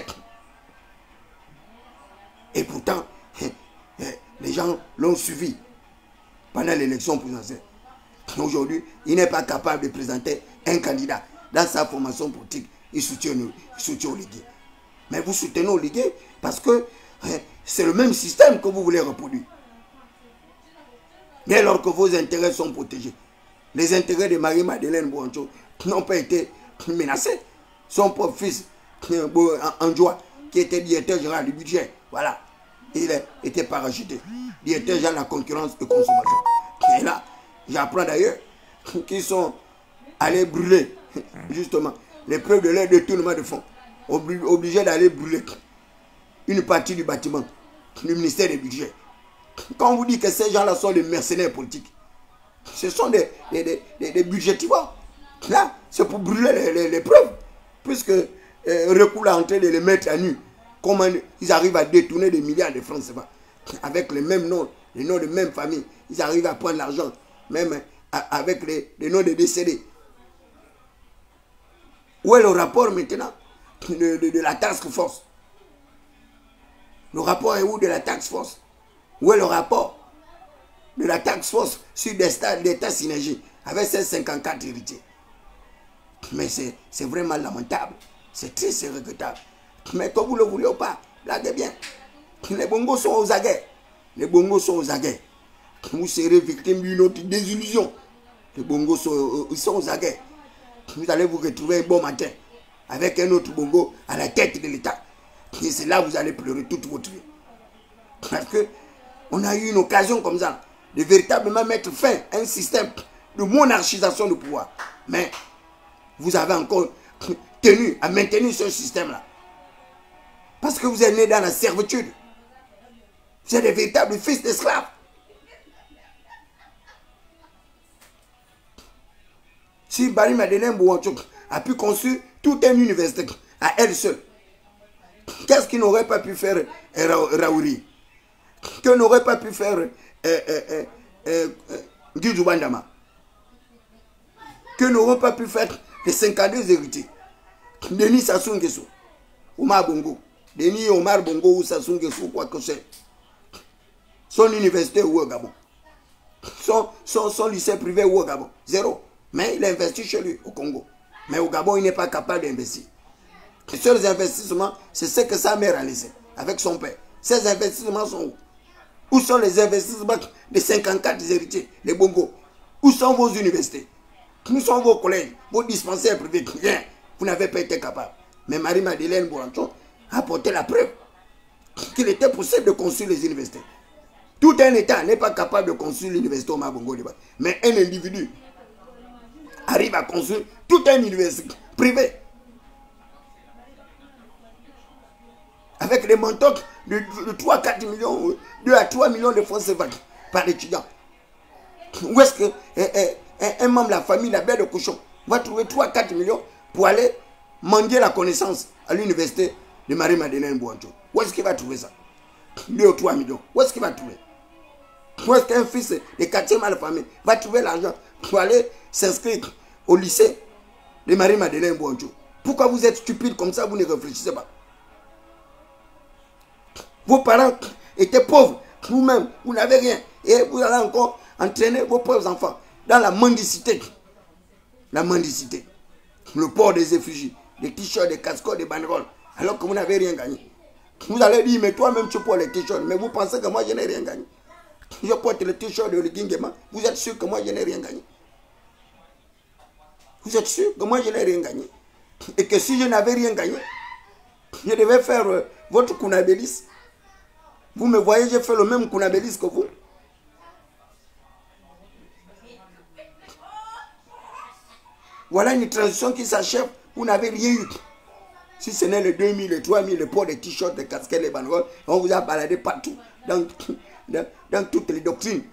Et pourtant, les gens l'ont suivi pendant l'élection présidentielle. Aujourd'hui, il n'est pas capable de présenter un candidat. Dans sa formation politique, il soutient Oligui. Mais vous soutenez Oligui parce que c'est le même système que vous voulez reproduire. Mais alors que vos intérêts sont protégés, les intérêts de Marie-Madeleine Bourancho n'ont pas été menacés. Son propre fils, Andjoua, qui était directeur général du budget, voilà, il était parachuté. Directeur général de la concurrence et consommation. Et là, j'apprends d'ailleurs qu'ils sont allés brûler, justement, les preuves de leur détournement de fonds. Obligés d'aller brûler une partie du bâtiment du ministère des budgets. Quand on vous dit que ces gens-là sont des mercenaires politiques, ce sont des budgétivores. Là, c'est pour brûler les preuves. Puisque recours est en train de les mettre à nu. Comment ils arrivent à détourner des milliards de francs CFA avec les mêmes noms, les noms de même famille. Ils arrivent à prendre l'argent, même avec les noms des décédés. Où est le rapport maintenant de la task force? Le rapport est où de la task force? Où est le rapport de la task force sur l'État synergie avec ces 54 héritiers? Mais c'est vraiment lamentable. C'est triste et regrettable. Mais que vous le voulez ou pas, blaguez bien. Les bongos sont aux aguets. Les bongos sont aux aguets. Vous serez victime d'une autre désillusion. Les bongos sont aux aguets. Vous allez vous retrouver un bon matin avec un autre bongo à la tête de l'État. Et c'est là que vous allez pleurer toute votre vie. Parce que on a eu une occasion comme ça de véritablement mettre fin à un système de monarchisation du pouvoir. Mais vous avez encore tenu à maintenir ce système-là. Parce que vous êtes nés dans la servitude. Vous êtes des véritables fils d'esclaves. Si Marie-Madeleine Bourancho a pu construire toute une université à elle seule, qu'est-ce qu'il n'aurait pas pu faire Raouri? Que n'aurait pas pu faire Guy Bandama? Que n'aurait pas pu faire les 52 héritiers? Denis Sassou Nguesso, Omar Bongo, Denis Omar Bongo ou Sassou Nguesso, quoi que c'est. Son université où au Gabon? Son lycée privé où au Gabon? 0. Mais il a investi chez lui, au Congo. Mais au Gabon, il n'est pas capable d'investir. Les seuls investissements, c'est ce que sa mère a laissé, avec son père. Ces investissements sont où? Où sont les investissements des 54 héritiers, les bongos? Où sont vos universités? Où sont vos collèges, vos dispensaires privés? Rien. Vous n'avez pas été capable. Mais Marie-Madeleine Boiranchon a apporté la preuve qu'il était possible de construire les universités. Tout un État n'est pas capable de construire l'université au Mabongo. Mais un individu arrive à construire toute une université privée. Avec des montants de 3 à 4 millions, 2 à 3 millions de francs CFA par étudiant. Où est-ce qu'un membre de la famille, la belle de cochon, va trouver 3 à 4 millions pour aller mendier la connaissance à l'université de Marie-Madeleine Boiranchon? Où est-ce qu'il va trouver ça? 2 ou 3 millions. Où est-ce qu'il va trouver? Où est-ce qu'un fils de quartier mal famille va trouver l'argent pour aller s'inscrire au lycée de Marie-Madeleine Boiranchon? Pourquoi vous êtes stupide comme ça, vous ne réfléchissez pas? Vos parents étaient pauvres, vous-même, vous n'avez rien. Et vous allez encore entraîner vos pauvres enfants dans la mendicité. La mendicité. Le port des effigies, des t-shirts, des casquettes, des banderoles, alors que vous n'avez rien gagné. Vous allez dire, mais toi-même tu portes les t-shirts, mais vous pensez que moi je n'ai rien gagné. Je porte le t-shirt de Ligingema, vous êtes sûr que moi je n'ai rien gagné. Vous êtes sûr que moi je n'ai rien gagné. Et que si je n'avais rien gagné, je devais faire votre Kounabélis. Vous me voyez, j'ai fait le même Kounabélis que vous. Voilà une transition qui s'achève. Vous n'avez rien eu. Si ce n'est les 2000, les 3000, les ports, les t-shirts, les casquettes, les banderoles, on vous a baladé partout dans toutes les doctrines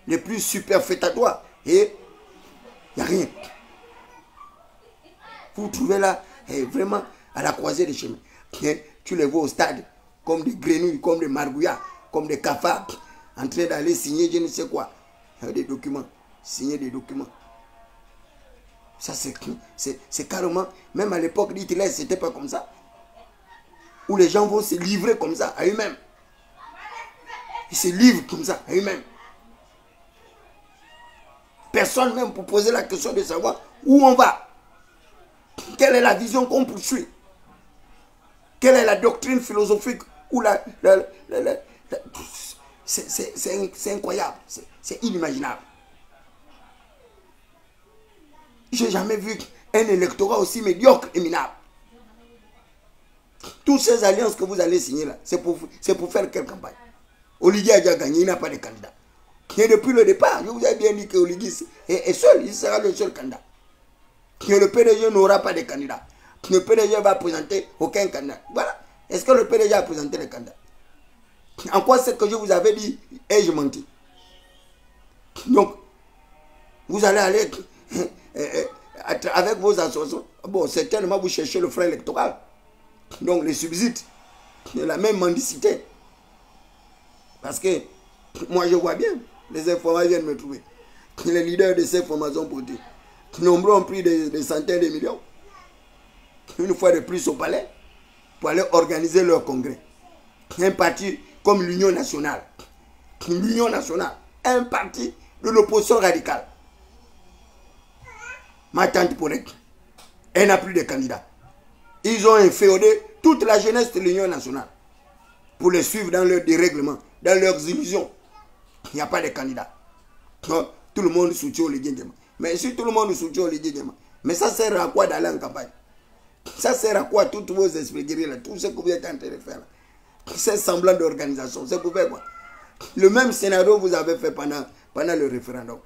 les plus superfétatoires. Et il n'y a rien. Vous vous trouvez là, vraiment à la croisée des chemins. Et tu les vois au stade, comme des grenouilles, comme des margouillards, comme des cafards, en train d'aller signer je ne sais quoi. Des documents, signer des documents. Ça c'est carrément, même à l'époque d'Hitler, c'était pas comme ça. Où les gens vont se livrer comme ça à eux-mêmes. Ils se livrent comme ça à eux-mêmes. Personne même pour poser la question de savoir où on va. Quelle est la vision qu'on poursuit? Quelle est la doctrine philosophique ou c'est incroyable, c'est inimaginable. Je n'ai jamais vu un électorat aussi médiocre et minable. Toutes ces alliances que vous allez signer là, c'est pour faire quelle campagne? Oligui a déjà gagné, il n'a pas de candidat. Et depuis le départ, je vous ai bien dit que Oligui est seul, il sera le seul candidat. Que le PDG n'aura pas de candidat. Que le PDG va présenter aucun candidat. Voilà. Est-ce que le PDG a présenté les candidats? En quoi c'est que je vous avais dit, ai-je menti? Donc, vous allez aller avec vos associations. Bon, certainement vous cherchez le frais électoral. Donc, les subsides, la même mendicité. Parce que, moi je vois bien, les informations viennent me trouver. Les leaders de ces formations politiques, nombreux ont pris des centaines de millions, une fois de plus au palais, pour aller organiser leur congrès. Un parti comme l'Union nationale. L'Union nationale, un parti de l'opposition radicale. Ma tante Ponette, elle n'a plus de candidats. Ils ont inféodé toute la jeunesse de l'Union nationale pour les suivre dans leurs dérèglements, dans leurs illusions. Il n'y a pas de candidats. Donc, tout le monde soutient Oligui Nguema. Mais si tout le monde soutient Oligui Nguema, mais ça sert à quoi d'aller en campagne? Ça sert à quoi toutes vos esprits guerriers là, tout ce que vous êtes en train de faire là? C'est semblant d'organisation, c'est pour faire quoi? Le même scénario vous avez fait pendant le référendum.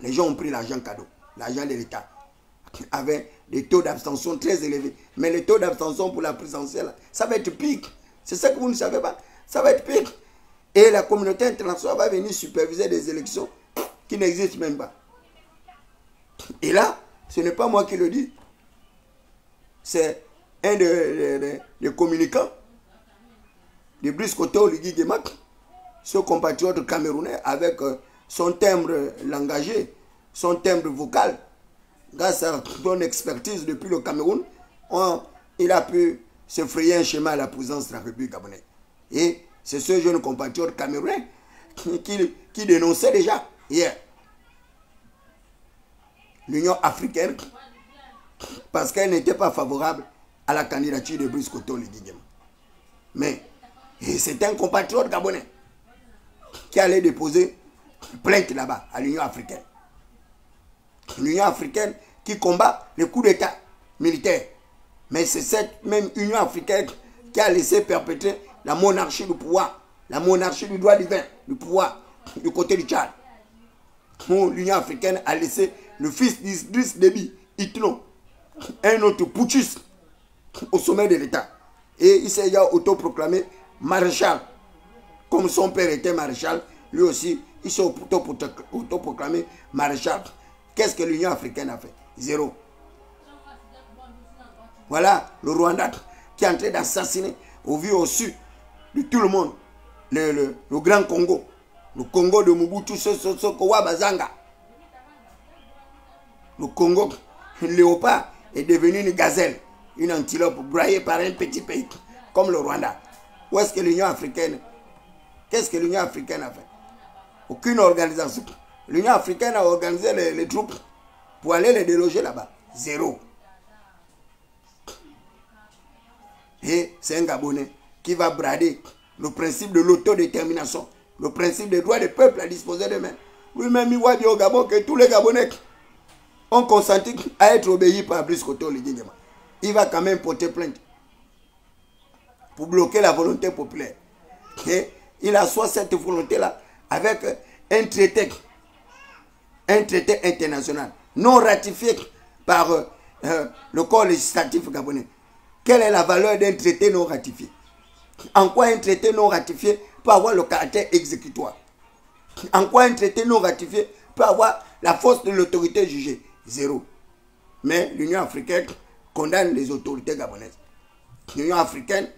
Les gens ont pris l'argent cadeau, l'argent de l'État, avec des taux d'abstention très élevés. Mais les taux d'abstention pour la présidentielle, ça va être pire. C'est ça que vous ne savez pas. Ça va être pire. Et la communauté internationale va venir superviser des élections qui n'existent même pas. Et là, ce n'est pas moi qui le dis. C'est un des communicants de Brice Koto Oligui Nguema, ce compatriote camerounais, avec son timbre langagé, son timbre vocal, grâce à son expertise depuis le Cameroun, il a pu se frayer un chemin à la présidence de la République gabonaise. Et c'est ce jeune compatriote camerounais qui dénonçait déjà hier l'Union africaine parce qu'elle n'était pas favorable à la candidature de Brice Koto Oligui Nguema. Mais Et c'est un compatriote gabonais qui allait déposer plainte là-bas à l'Union africaine. L'Union africaine qui combat le coup d'État militaire. Mais c'est cette même Union africaine qui a laissé perpétrer la monarchie du pouvoir, la monarchie du droit divin, du pouvoir du côté du Tchad. L'Union africaine a laissé le fils d'Idriss Déby Itno, un autre putschiste, au sommet de l'État. Et il s'est déjà autoproclamé maréchal. Comme son père était maréchal, lui aussi, il s'est autoproclamé maréchal. Qu'est-ce que l'Union africaine a fait? Zéro. Voilà le Rwanda qui est en train d'assassiner au vu au su de tout le monde le grand Congo. Le Congo de Mobutu Seko Wabazanga. Le Congo, le léopard est devenu une gazelle, une antilope broyée par un petit pays comme le Rwanda. Où est-ce que l'Union africaine? Qu'est-ce que l'Union africaine a fait? Aucune organisation. L'Union africaine a organisé les troupes pour aller les déloger là-bas. Zéro. Et c'est un Gabonais qui va brader le principe de l'autodétermination, le principe des droits des peuples à disposer d'eux-mêmes. Lui-même, il voit bien au Gabon que tous les Gabonais ont consenti à être obéis par Brice Koto. Il va quand même porter plainte pour bloquer la volonté populaire. Et il assoit cette volonté-là avec un traité international non ratifié par le corps législatif gabonais. Quelle est la valeur d'un traité non ratifié? En quoi un traité non ratifié peut avoir le caractère exécutoire? En quoi un traité non ratifié peut avoir la force de l'autorité jugée? Zéro. Mais l'Union africaine condamne les autorités gabonaises. L'Union africaine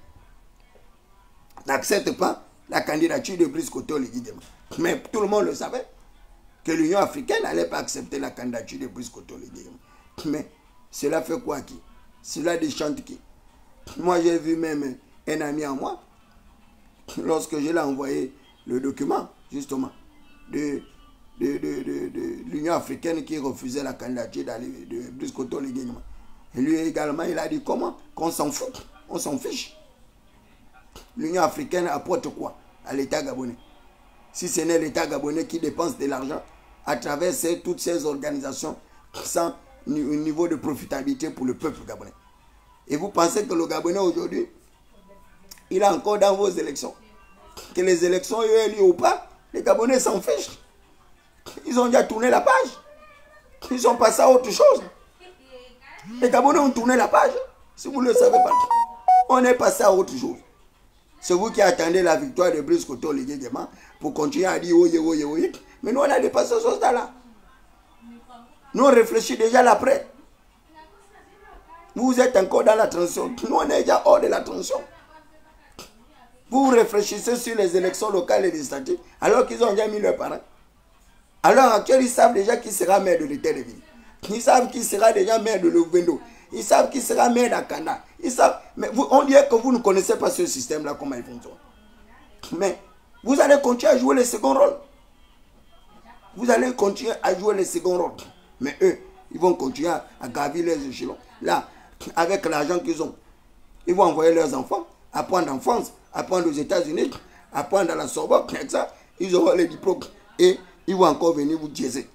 n'accepte pas la candidature de Brice Koto Ligidema. Mais tout le monde le savait que l'Union africaine n'allait pas accepter la candidature de Brice Koto Ligidema. Mais cela fait quoi qui? Cela déchante qui? Moi, j'ai vu même un ami à moi, lorsque je l'ai envoyé le document, justement, de l'Union africaine qui refusait la candidature de Brice Koto Ligidema. Et lui également, il a dit comment? Qu'on s'en fout, on s'en fiche. L'Union africaine apporte quoi à l'État gabonais? Si ce n'est l'État gabonais qui dépense de l'argent à travers toutes ces organisations sans un niveau de profitabilité pour le peuple gabonais. Et vous pensez que le Gabonais aujourd'hui, il est encore dans vos élections? Que les élections aient lieu ou pas, les Gabonais s'en fichent. Ils ont déjà tourné la page. Ils sont passés à autre chose. Les Gabonais ont tourné la page. Si vous ne le savez pas, on est passé à autre chose. C'est vous qui attendez la victoire de Brice Koto Ligidema pour continuer à dire oye, oye, oye. Mais nous, on a dépassé ce stade-là. Nous, on réfléchit déjà l'après. Vous êtes encore dans la transition. Nous, on est déjà hors de la transition. Vous réfléchissez sur les élections locales et législatives alors qu'ils ont déjà mis leurs parents. Alors actuellement, ils savent déjà qui sera maire de l'État de ville. Ils savent qui sera déjà maire de Lovendo. Ils savent qui sera maire d'Akanda. Ils savent. Mais on dirait que vous ne connaissez pas ce système-là, comment il fonctionne. Mais vous allez continuer à jouer le second rôle. Vous allez continuer à jouer le second rôle. Mais eux, ils vont continuer à gravir les échelons. Là, avec l'argent qu'ils ont, ils vont envoyer leurs enfants apprendre en France, apprendre aux États-Unis, apprendre à la Sorbonne, avec ça, ils auront les diplômes et ils vont encore venir vous diaiser.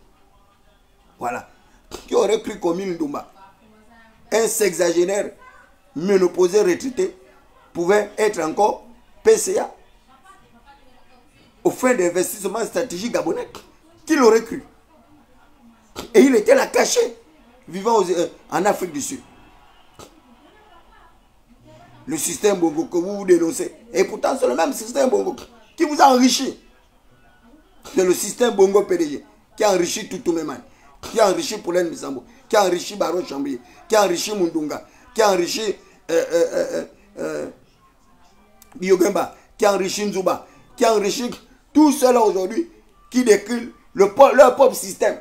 Voilà. Qui aurait cru comme une Ndoumba, un sexagénaire ménopausé retraité, pouvait être encore PCA au fin d'investissement stratégique gabonais? Qui l'aurait cru? Et il était là caché, vivant en Afrique du Sud. Le système Bongo que vous dénoncez. Et pourtant, c'est le même système Bongo qui vous a enrichi. C'est le système Bongo PDG qui a enrichi Toutou-Memane, qui a enrichi Poulen Misambo, qui a enrichi Baro Chambrier, qui a enrichi Mundunga, qui a enrichi Biogemba, qui a enrichi Nzuba, qui a enrichi tous ceux-là aujourd'hui qui décrivent leur propre système.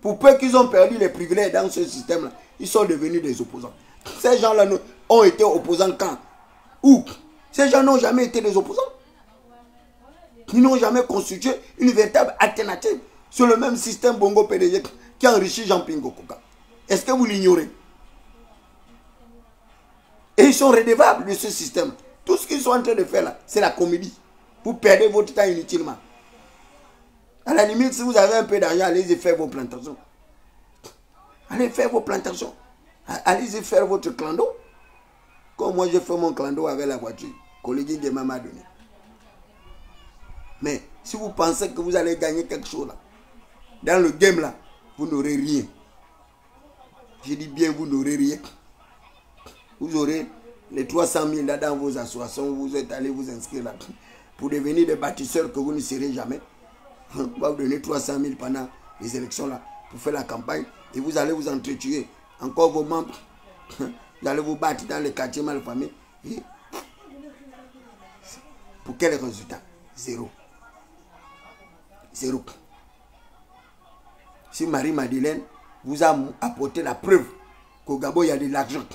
Pour peu qu'ils ont perdu les privilèges dans ce système-là, ils sont devenus des opposants. Ces gens-là ont été opposants quand? Où? Ces gens n'ont jamais été des opposants. Ils n'ont jamais constitué une véritable alternative sur le même système Bongo PDG qui a enrichi Jean-Pingo Koka. Est-ce que vous l'ignorez? Et ils sont redevables de ce système. Tout ce qu'ils sont en train de faire là, c'est la comédie. Vous perdez votre temps inutilement. À la limite, si vous avez un peu d'argent, allez-y faire vos plantations. Allez faire vos plantations. Allez-y faire votre clando. Comme moi, j'ai fait mon clando avec la voiture. Collègue de m'a donné. Mais si vous pensez que vous allez gagner quelque chose là, dans le game là, vous n'aurez rien. Je dis bien, vous n'aurez rien. Vous aurez les 300 000 là dans vos associations, vous êtes allés vous inscrire là pour devenir des bâtisseurs que vous ne serez jamais. On va vous donner 300 000 pendant les élections là pour faire la campagne et vous allez vous entretuer. Encore vos membres, vous allez vous battre dans les quartiers malfamés. Et pour quel résultat? Zéro. Zéro. Si Marie-Madeleine vous a apporté la preuve qu'au Gabon il y a de l'argent,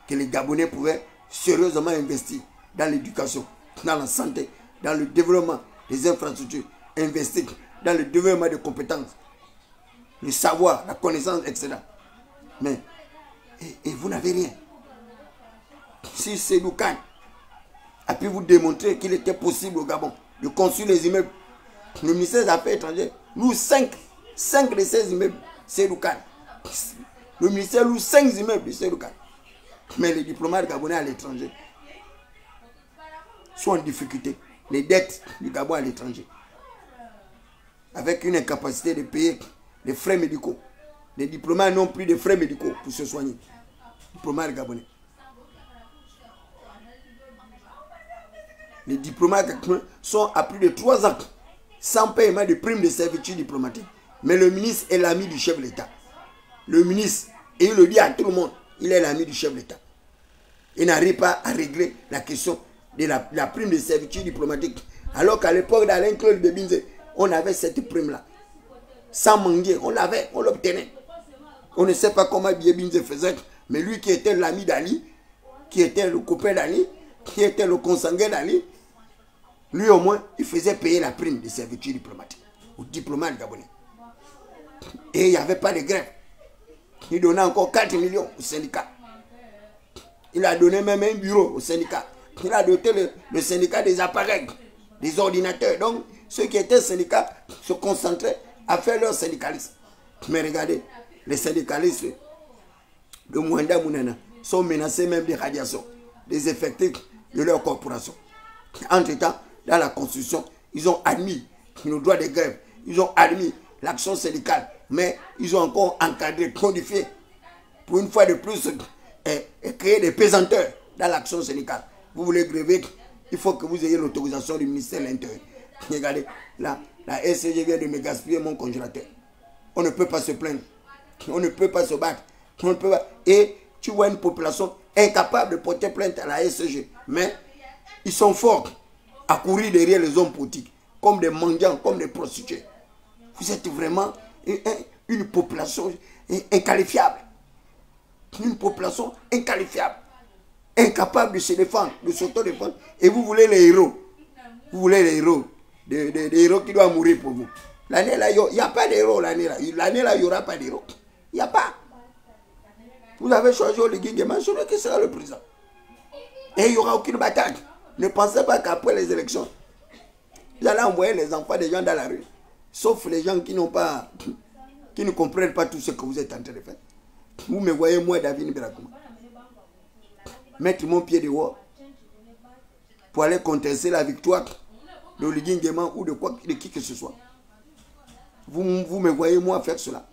que les Gabonais pouvaient sérieusement investir dans l'éducation, dans la santé, dans le développement des infrastructures, investir dans le développement des compétences, le savoir, la connaissance, etc. Mais, et vous n'avez rien. Si Seydou Kane a pu vous démontrer qu'il était possible au Gabon de construire les immeubles, le ministère des Affaires étrangères loue 5 de ces immeubles, Seydou Kane. Le ministère loue 5 immeubles de Seydou Kane. Mais les diplomates gabonais à l'étranger sont en difficulté. Les dettes du Gabon à l'étranger. Avec une incapacité de payer les frais médicaux. Les diplomates n'ont plus de frais médicaux pour se soigner. Les diplomates gabonais. Les diplomates sont à plus de 3 ans sans paiement de primes de servitude diplomatique. Mais le ministre est l'ami du chef de l'État. Le ministre, et il le dit à tout le monde, il est l'ami du chef de l'État. Il n'arrive pas à régler la question de la prime de servitude diplomatique. Alors qu'à l'époque d'Alain-Claude Bebinze, on avait cette prime-là. Sans mendier, on l'avait, on l'obtenait. On ne sait pas comment Bebinze faisait, mais lui qui était l'ami d'Ali, qui était le copain d'Ali, qui était le consanguin d'Ali, lui au moins, il faisait payer la prime de servitude diplomatique aux diplomates gabonais. Et il n'y avait pas de grève. Il donnait encore 4 millions au syndicat. Il a donné même un bureau au syndicat. Il a doté le syndicat des appareils, des ordinateurs. Donc, ceux qui étaient syndicats se concentraient à faire leur syndicalisme. Mais regardez, les syndicalistes de Mwanda Mounana sont menacés même des radiations, des effectifs de leur corporation. Entre-temps, dans la Constitution, ils ont admis le droit de grève. Ils ont admis l'action syndicale. Mais ils ont encore encadré, codifié, pour une fois de plus, et créer des pesanteurs dans l'action syndicale. Vous voulez gréver, il faut que vous ayez l'autorisation du ministère de l'Intérieur. Regardez, la SCG vient de me gaspiller mon congélateur. On ne peut pas se plaindre. On ne peut pas se battre. On ne peut pas. Et tu vois une population incapable de porter plainte à la SCG. Mais ils sont forts à courir derrière les hommes politiques, comme des mendiants, comme des prostituées. Vous êtes vraiment une population inqualifiable. Une population inqualifiable. Incapable de se défendre, de s'auto-défendre. Et vous voulez les héros. Vous voulez les héros. Des héros qui doivent mourir pour vous. L'année là, il n'y a pas d'héros l'année là. L'année là, il n'y aura pas d'héros. Il n'y a pas. Vous avez choisi Oligui Nguema, c'est lui qui sera le président. Et il n'y aura aucune bataille. Ne pensez pas qu'après les élections, vous allez envoyer les enfants des gens dans la rue. Sauf les gens qui n'ont pas, qui ne comprennent pas tout ce que vous êtes en train de faire. Vous me voyez, moi, David Birakouma, mettre mon pied dehors pour aller contester la victoire de Oligui Nguema ou de qui que ce soit. Vous me voyez, moi, faire cela.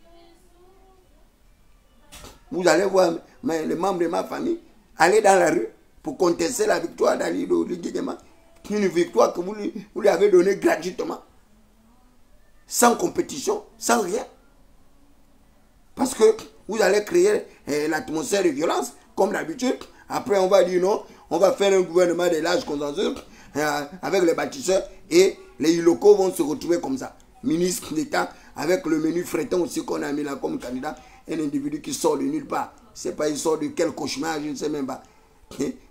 Vous allez voir les membres de ma famille aller dans la rue pour contester la victoire d'Oligui Nguema. Une victoire que vous lui avez donnée gratuitement. Sans compétition, sans rien. Parce que vous allez créer l'atmosphère de violence, comme d'habitude. Après, on va dire non, on va faire un gouvernement de large consensus avec les bâtisseurs et les locaux vont se retrouver comme ça. Ministre d'État, avec le menu frétant aussi qu'on a mis là comme candidat, un individu qui sort de nulle part. C'est pas, il sort de quel cauchemar, je ne sais même pas.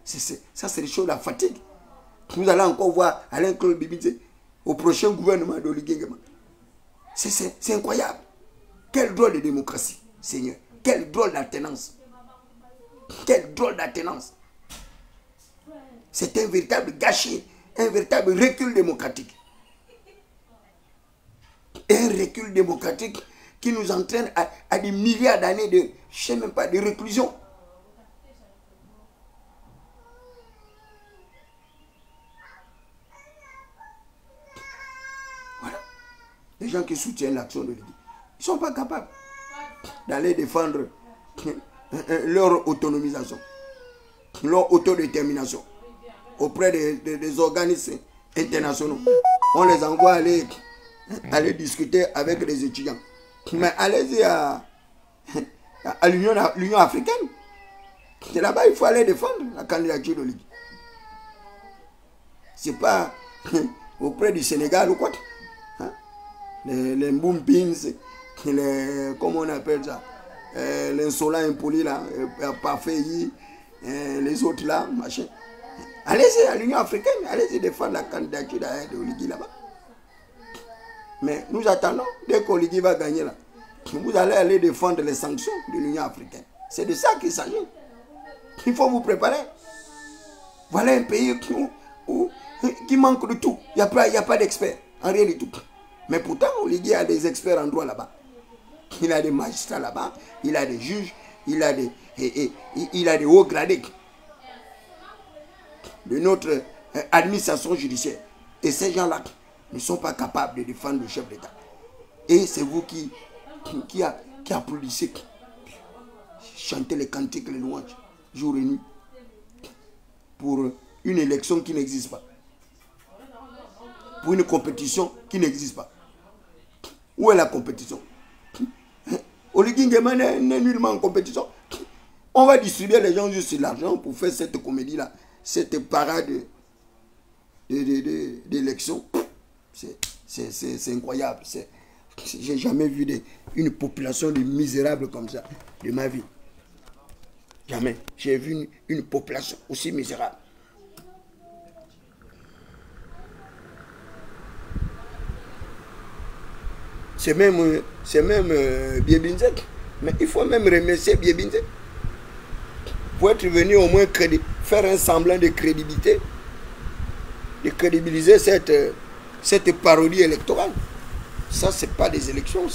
Ça, c'est des choses de la fatigue. Vous allez encore voir Alain-Claude Bebinze au prochain gouvernement d'Oligui Nguema. C'est incroyable. Quel drôle de démocratie, Seigneur. Quel drôle d'alternance. Quel drôle d'alternance. C'est un véritable gâchis, un véritable recul démocratique. Un recul démocratique qui nous entraîne à des milliards d'années de, je sais même pas, de réclusion. Voilà. Les gens qui soutiennent l'action de l'Église, ils ne sont pas capables d'aller défendre leur autonomisation, leur autodétermination auprès des organismes internationaux. On les envoie aller discuter avec les étudiants. Mais allez-y à l'Union africaine. C'est là-bas il faut aller défendre la candidature de l'Église. Ce n'est pas auprès du Sénégal ou quoi. Hein? Les Mboumpins, comment on appelle ça, l'insolent impoli là, parfait, les autres là, machin. Allez-y à l'Union africaine, allez-y défendre la candidature de l'Église là-bas. Mais nous attendons, dès qu'Oligui va gagner là, vous allez aller défendre les sanctions de l'Union africaine. C'est de ça qu'il s'agit. Il faut vous préparer. Voilà un pays qui manque de tout. Il n'y a pas d'experts, en rien du tout. Mais pourtant, Oligui a des experts en droit là-bas. Il a des magistrats là-bas, il a des juges, il a des hauts gradés de notre administration judiciaire. Et ces gens-là ne sont pas capables de défendre le chef d'État. Et c'est vous qui applaudissez, chantez les cantiques, les louanges, jour et nuit, pour une élection qui n'existe pas, pour une compétition qui n'existe pas. Où est la compétition? Oligui Nguema n'est nullement en compétition. On va distribuer les gens juste l'argent pour faire cette comédie-là, cette parade d'élection. C'est incroyable. J'ai jamais vu une population de misérables comme ça de ma vie. Jamais. J'ai vu une population aussi misérable. C'est même Biebinzek. Mais il faut même remercier Biebinzek. Pour être venu au moins faire un semblant de crédibilité, de crédibiliser cette parodie électorale. Ça, ce n'est pas des élections.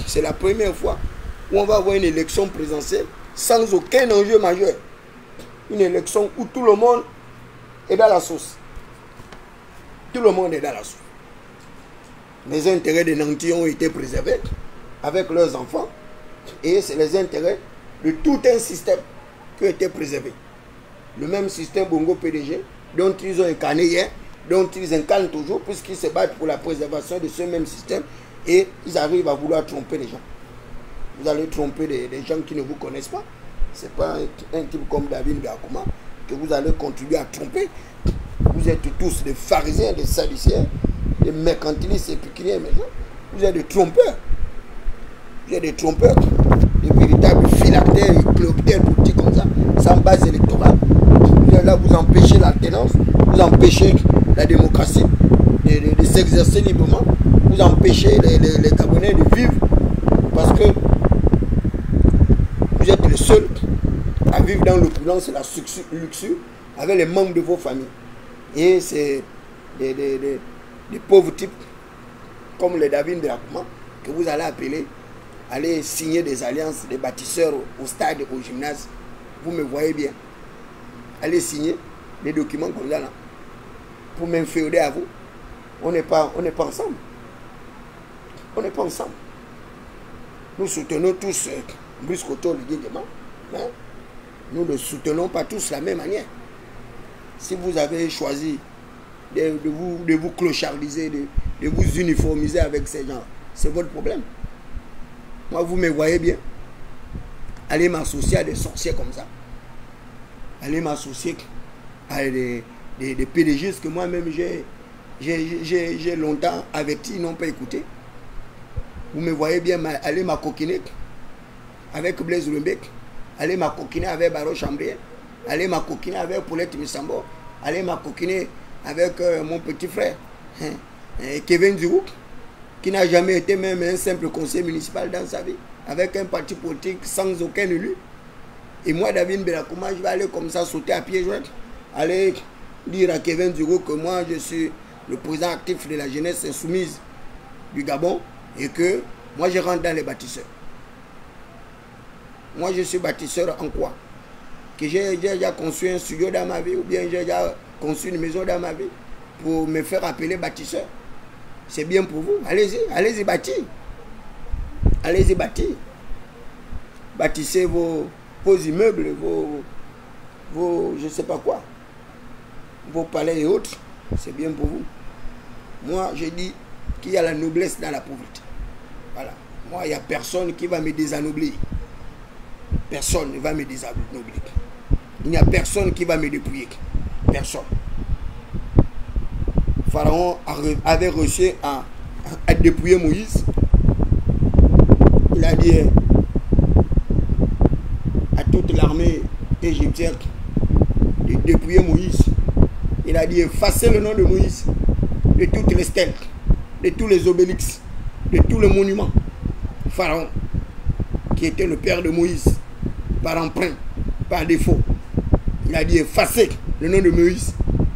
C'est la première fois où on va avoir une élection présidentielle sans aucun enjeu majeur. Une élection où tout le monde est dans la sauce. Tout le monde est dans la sauce. Les intérêts des nantis ont été préservés avec leurs enfants. Et c'est les intérêts de tout un système qui a été préservé. Le même système Bongo PDG, dont ils ont incarné hier, dont ils incarnent toujours, puisqu'ils se battent pour la préservation de ce même système, et ils arrivent à vouloir tromper les gens. Vous allez tromper des gens qui ne vous connaissent pas. Ce n'est pas un type comme David Biakuma que vous allez contribuer à tromper. Vous êtes tous des pharisiens, des sadducéens, des mercantilistes épicuriens, mais non. Vous êtes des trompeurs. Vous êtes des trompeurs, des véritables phylactères et cloptères politiques comme ça, sans base électorale. Vous êtes là, vous empêchez l'alternance, vous empêchez la démocratie de s'exercer librement, vous empêchez les Gabonais de vivre parce que vous êtes les seuls à vivre dans l'opulence et la luxure avec les membres de vos familles. Et c'est des pauvres types comme les David Biakuma que vous allez appeler, aller signer des alliances, des bâtisseurs au stade, au gymnase. Vous me voyez bien. Allez signer des documents comme ça là, pour m'inféoder à vous. On n'est pas ensemble. On n'est pas ensemble. Nous soutenons tous Brice Oligui Nguema, mais nous ne soutenons pas tous de la même manière. Si vous avez choisi de vous clochardiser, de vous uniformiser avec ces gens, c'est votre problème. Moi, vous me voyez bien. Allez m'associer à des sorciers comme ça. Allez m'associer à des PDG que moi-même j'ai longtemps averti, ils n'ont pas écouté. Vous me voyez bien, allez m'acoquiner avec Blaise Rumbek, allez m'acoquiner avec Baro Chambrier, allez m'acoquiner avec Paulette Missambo, allez m'acoquiner avec mon petit frère, Kevin Zirou, qui n'a jamais été même un simple conseiller municipal dans sa vie, avec un parti politique sans aucun élu. Et moi, David Biakuma, je vais aller comme ça sauter à pieds joints, aller dire à Kevin Duro que moi je suis le président actif de la jeunesse insoumise du Gabon et que moi je rentre dans les bâtisseurs. Moi je suis bâtisseur en quoi? Que j'ai déjà construit un studio dans ma vie ou bien j'ai déjà construit une maison dans ma vie pour me faire appeler bâtisseur. C'est bien pour vous. Allez-y, allez-y bâtir. Allez-y bâtir. Bâtissez vos immeubles, vos je ne sais pas quoi, vos palais et autres. C'est bien pour vous. Moi, je dis qu'il y a la noblesse dans la pauvreté. Voilà. Moi, il n'y a personne qui va me désanoblir. Personne ne va me désanoblir. Il n'y a personne qui va me dépouiller. Personne. Pharaon avait reçu à dépouiller Moïse. Il a dit à toute l'armée égyptienne de dépouiller Moïse. Il a dit effacez le nom de Moïse de toutes les stèles, de tous les obélix, de tous les monuments. Pharaon, qui était le père de Moïse, par emprunt, par défaut, il a dit effacez le nom de Moïse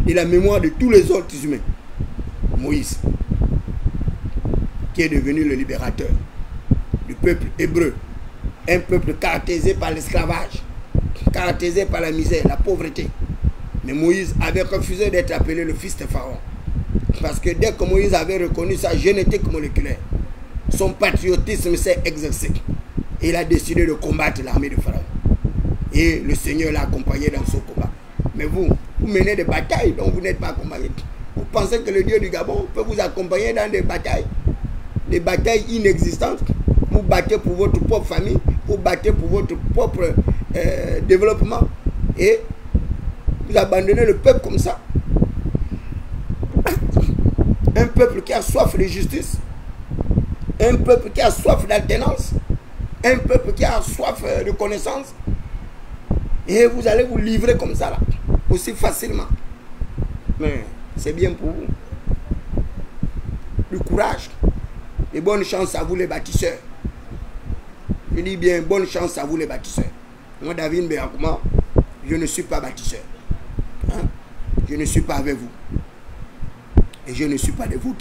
et la mémoire de tous les autres humains. Moïse, qui est devenu le libérateur du peuple hébreu, un peuple caractérisé par l'esclavage, caractérisé par la misère, la pauvreté. Mais Moïse avait refusé d'être appelé le fils de Pharaon. Parce que dès que Moïse avait reconnu sa génétique moléculaire, son patriotisme s'est exercé. Et il a décidé de combattre l'armée de Pharaon. Et le Seigneur l'a accompagné dans ce combat. Mais vous menez des batailles dont vous n'êtes pas accompagné. Vous pensez que le Dieu du Gabon peut vous accompagner dans des batailles inexistantes. Vous battez pour votre propre famille, vous battez pour votre propre développement. Et vous abandonnez le peuple comme ça. Un peuple qui a soif de justice, un peuple qui a soif d'alternance, un peuple qui a soif de connaissance. Et vous allez vous livrer comme ça, là, aussi facilement. Mais c'est bien pour vous. Du courage et bonne chance à vous les bâtisseurs. Je dis bien bonne chance à vous les bâtisseurs. Moi, David Béakouma, je ne suis pas bâtisseur. Hein? Je ne suis pas avec vous. Et je ne suis pas de vous.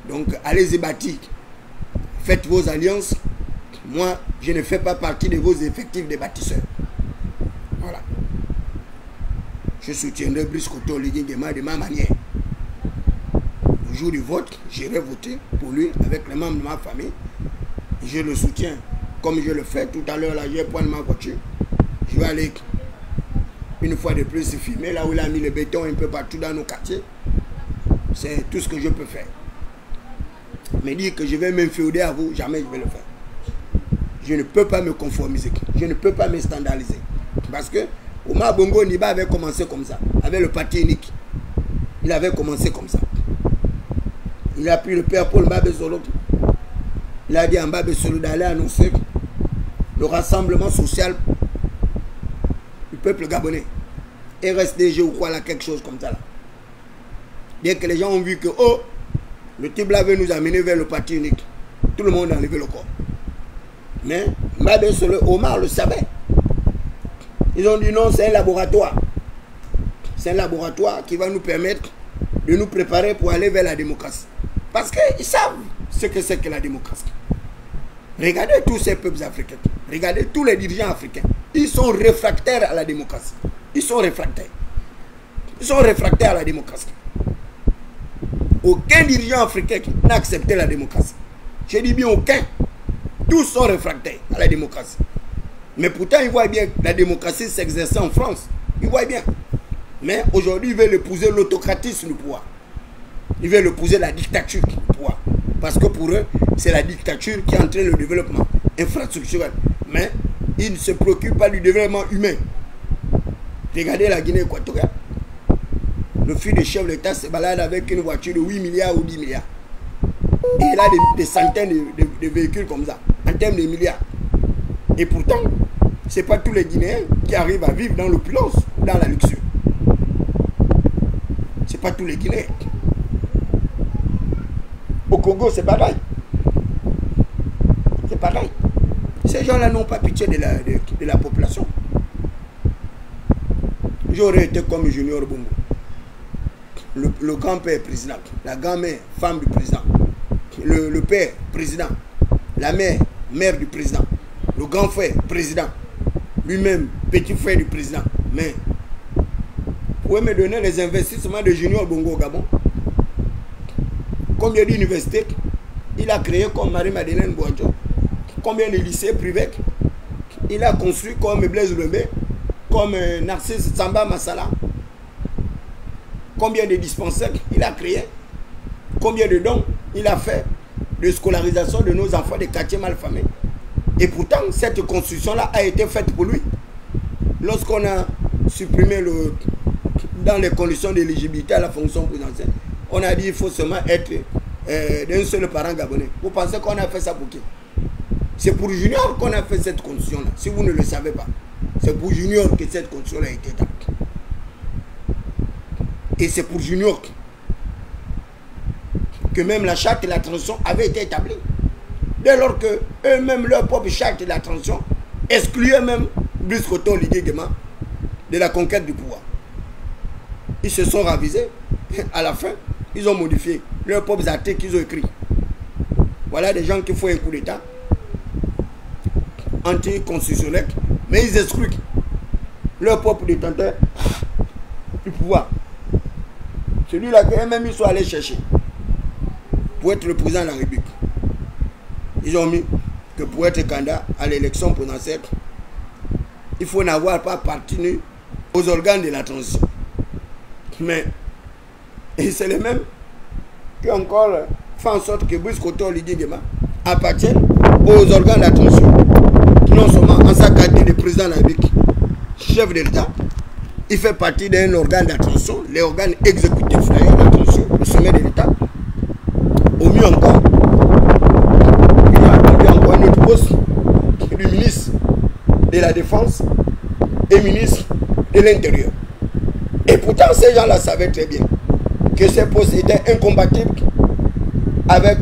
Donc, allez-y bâtir. Faites vos alliances. Moi, je ne fais pas partie de vos effectifs de bâtisseurs. Voilà. Je soutiendrai Brice Koto Liguingema de ma manière. Le jour du vote, j'irai voter pour lui avec les membres de ma famille. Je le soutiens comme je le fais. Tout à l'heure, là, je vais prendre ma voiture. Je vais aller une fois de plus filmer là où il a mis le béton un peu partout dans nos quartiers. C'est tout ce que je peux faire. Mais dire que je vais m'inféoder à vous, jamais je vais le faire. Je ne peux pas me conformiser. Je ne peux pas me standardiser. Parce que Omar Bongo Niba avait commencé comme ça, avec le parti unique. Il avait commencé comme ça. Il a pris le père Paul Mbabé Solo. Il a dit à Mbabé Solo d'aller annoncer le rassemblement social du peuple gabonais. RSDG ou quoi là, quelque chose comme ça là. Dès que les gens ont vu que, oh, le type là veut nous amener vers le parti unique, tout le monde a enlevé le corps. Mais Mbabé Solo, Omar le savait. Ils ont dit non, c'est un laboratoire. C'est un laboratoire qui va nous permettre de nous préparer pour aller vers la démocratie. Parce qu'ils savent ce que c'est que la démocratie. Regardez tous ces peuples africains. Regardez tous les dirigeants africains. Ils sont réfractaires à la démocratie. Ils sont réfractaires. Ils sont réfractaires à la démocratie. Aucun dirigeant africain n'a accepté la démocratie. Je dis bien aucun. Tous sont réfractaires à la démocratie. Mais pourtant, ils voient bien que la démocratie s'exercer en France. Ils voient bien. Mais aujourd'hui, ils veulent épouser l'autocratisme du pouvoir. Ils veulent épouser la dictature du pouvoir. Parce que pour eux, c'est la dictature qui entraîne le développement infrastructurel. Mais ils ne se préoccupent pas du développement humain. Regardez la Guinée équatoriale. Le fils du chef d'État se balade avec une voiture de 8 milliards ou 10 milliards. Et il a des centaines de véhicules comme ça, en termes de milliards. Et pourtant, ce n'est pas tous les Guinéens qui arrivent à vivre dans l'opulence ou dans la luxure. Ce n'est pas tous les Guinéens. Au Congo, c'est pareil. C'est pareil. Ces gens-là n'ont pas pitié de la population. j'aurais été comme Junior Bongo. Le grand-père président, la grand-mère, femme du président, le père président, la mère, mère du président, le grand frère président, lui-même petit frère du président. Mais vous pouvez me donner les investissements de Junior Bongo au Gabon? Combien d'universités il a créé comme Marie-Madeleine Boadjo? Combien de lycées privés il a construit comme Blaise Lemé, comme Narcisse Samba Massala? Combien de dispensaires il a créé? Combien de dons il a fait de scolarisation de nos enfants des quartiers malfamés? Et pourtant, cette construction-là a été faite pour lui. Lorsqu'on a supprimé dans les conditions d'éligibilité à la fonction présidentielle, on a dit qu'il faut seulement être d'un seul parent gabonais. Vous pensez qu'on a fait ça pour qui? C'est pour Junior qu'on a fait cette constitution-là, si vous ne le savez pas. C'est pour Junior que cette constitution-là a été établie. Et c'est pour Junior que même la charte de la transition avait été établie. Dès lors que eux-mêmes, leur propre charte de la transition, excluaient même Brice Koto Ligui-Nguema de la conquête du pouvoir. Ils se sont ravisés. À la fin, ils ont modifié leurs propres articles qu'ils ont écrits. Voilà des gens qui font un coup d'État anticonstitutionnel, mais ils excluent leur propre détenteur du pouvoir. Celui-là qu'eux-mêmes ils sont allés chercher pour être le président de la République. Ils ont mis que pour être candidat à l'élection présidentielle, il faut n'avoir pas appartenu aux organes de la transition. Mais c'est les mêmes qui ont encore fait en sorte que Brice Koto Ligui-Nguema appartienne aux organes de la transition. Non seulement en sa qualité de président de la République, chef de l'État, il fait partie d'un organe d'attention, les organes exécutifs d'ailleurs d'attention, le sommet de l'État. Au mieux encore, il y a encore un autre poste du ministre de la Défense et ministre de l'Intérieur. Et pourtant, ces gens-là savaient très bien que ces postes étaient incompatibles avec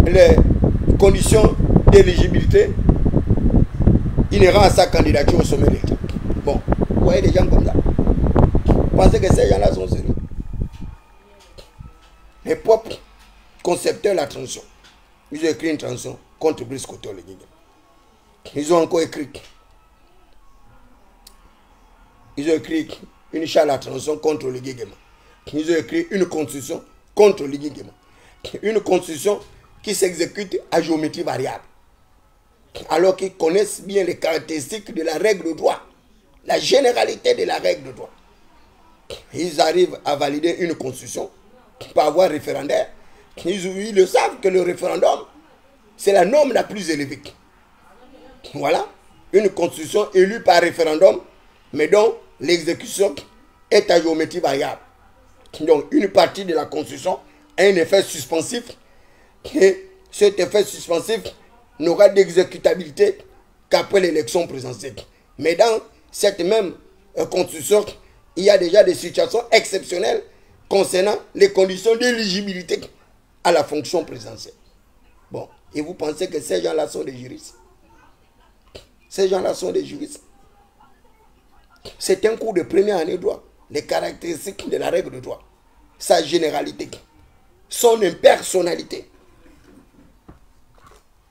les conditions d'éligibilité inhérentes à sa candidature au sommet de l'État. Bon, vous voyez des gens comme ça. Vous pensez que ces gens-là sont sérieux? Les propres concepteurs de la transition, ils ont écrit une transition contre Brice Koto Ligui-Nguema. Ils ont encore écrit une charte de la transition contre Ligui-Nguema. Ils ont écrit une constitution contre Ligui-Nguema. Une constitution qui s'exécute à géométrie variable. Alors qu'ils connaissent bien les caractéristiques de la règle de droit, la généralité de la règle de droit. Ils arrivent à valider une constitution par voie référendaire. Ils le savent que le référendum, c'est la norme la plus élevée. Voilà, une constitution élue par référendum, mais dont l'exécution est à géométrie variable. Donc, une partie de la constitution a un effet suspensif, et cet effet suspensif n'aura d'exécutabilité qu'après l'élection présidentielle. Mais dans cette même constitution, il y a déjà des situations exceptionnelles concernant les conditions d'éligibilité à la fonction présidentielle. Bon, et vous pensez que ces gens-là sont des juristes? Ces gens-là sont des juristes. C'est un cours de première année de droit. Les caractéristiques de la règle de droit, sa généralité, son impersonnalité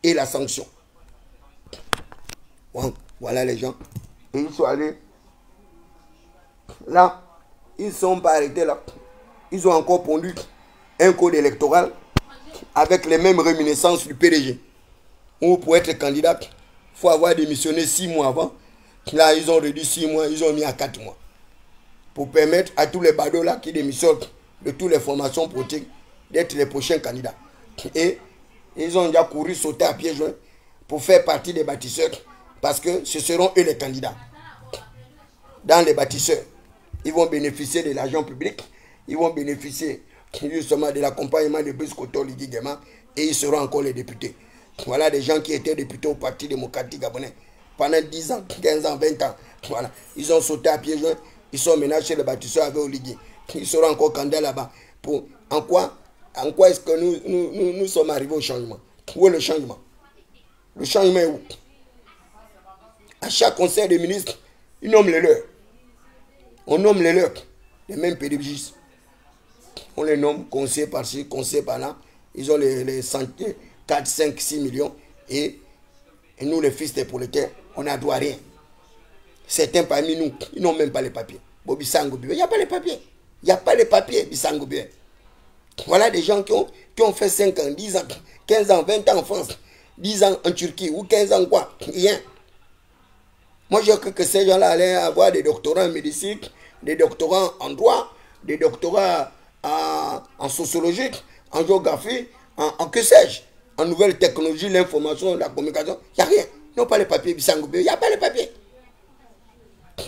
et la sanction. Bon, voilà les gens. Et ils sont allés là. Ils ne sont pas arrêtés là. Ils ont encore pondu un code électoral avec les mêmes réminiscences du PDG. Où pour être candidat, il faut avoir démissionné 6 mois avant. Là, ils ont réduit 6 mois, ils ont mis à 4 mois. Pour permettre à tous les badauds là qui démissionnent de toutes les formations politiques d'être les prochains candidats. Et ils ont déjà couru, sauter à pieds joints pour faire partie des bâtisseurs parce que ce seront eux les candidats. Dans les bâtisseurs, ils vont bénéficier de l'argent public, ils vont bénéficier justement de l'accompagnement de Brice Koto Ligui-Nguema et ils seront encore les députés. Voilà des gens qui étaient députés au Parti démocratique gabonais pendant 10 ans, 15 ans, 20 ans. Voilà. Ils ont sauté à pieds joints, ils sont maintenant chez les bâtisseurs avec Oligui. Ils seront encore candidats là-bas. En quoi est-ce que nous sommes arrivés au changement? Où est le changement? Le changement est où? À chaque conseil des ministres, Ils nomment les leurs. On nomme les leurs. Les mêmes pédagogistes. On les nomme conseillers par-ci, conseillers par-là. Ils ont les 4, 5, 6 millions. Et nous, les fils des prolétaires, on n'a droit à rien. Certains parmi nous, ils n'ont même pas les papiers. Bobi Sangobi, il n'y a pas les papiers. Il n'y a pas les papiers, Bissangobi. Voilà des gens qui ont fait 5 ans, 10 ans, 15 ans, 20 ans en France, 10 ans en Turquie, ou 15 ans quoi. Rien. Moi, je crois que ces gens-là allaient avoir des doctorats en médecine, des doctorats en droit, des doctorats en sociologie, en géographie, en que sais-je, en nouvelles technologies, l'information, la communication. Il n'y a rien. Ils n'ont pas les papiers, Bissangobi. Il n'y a pas les papiers.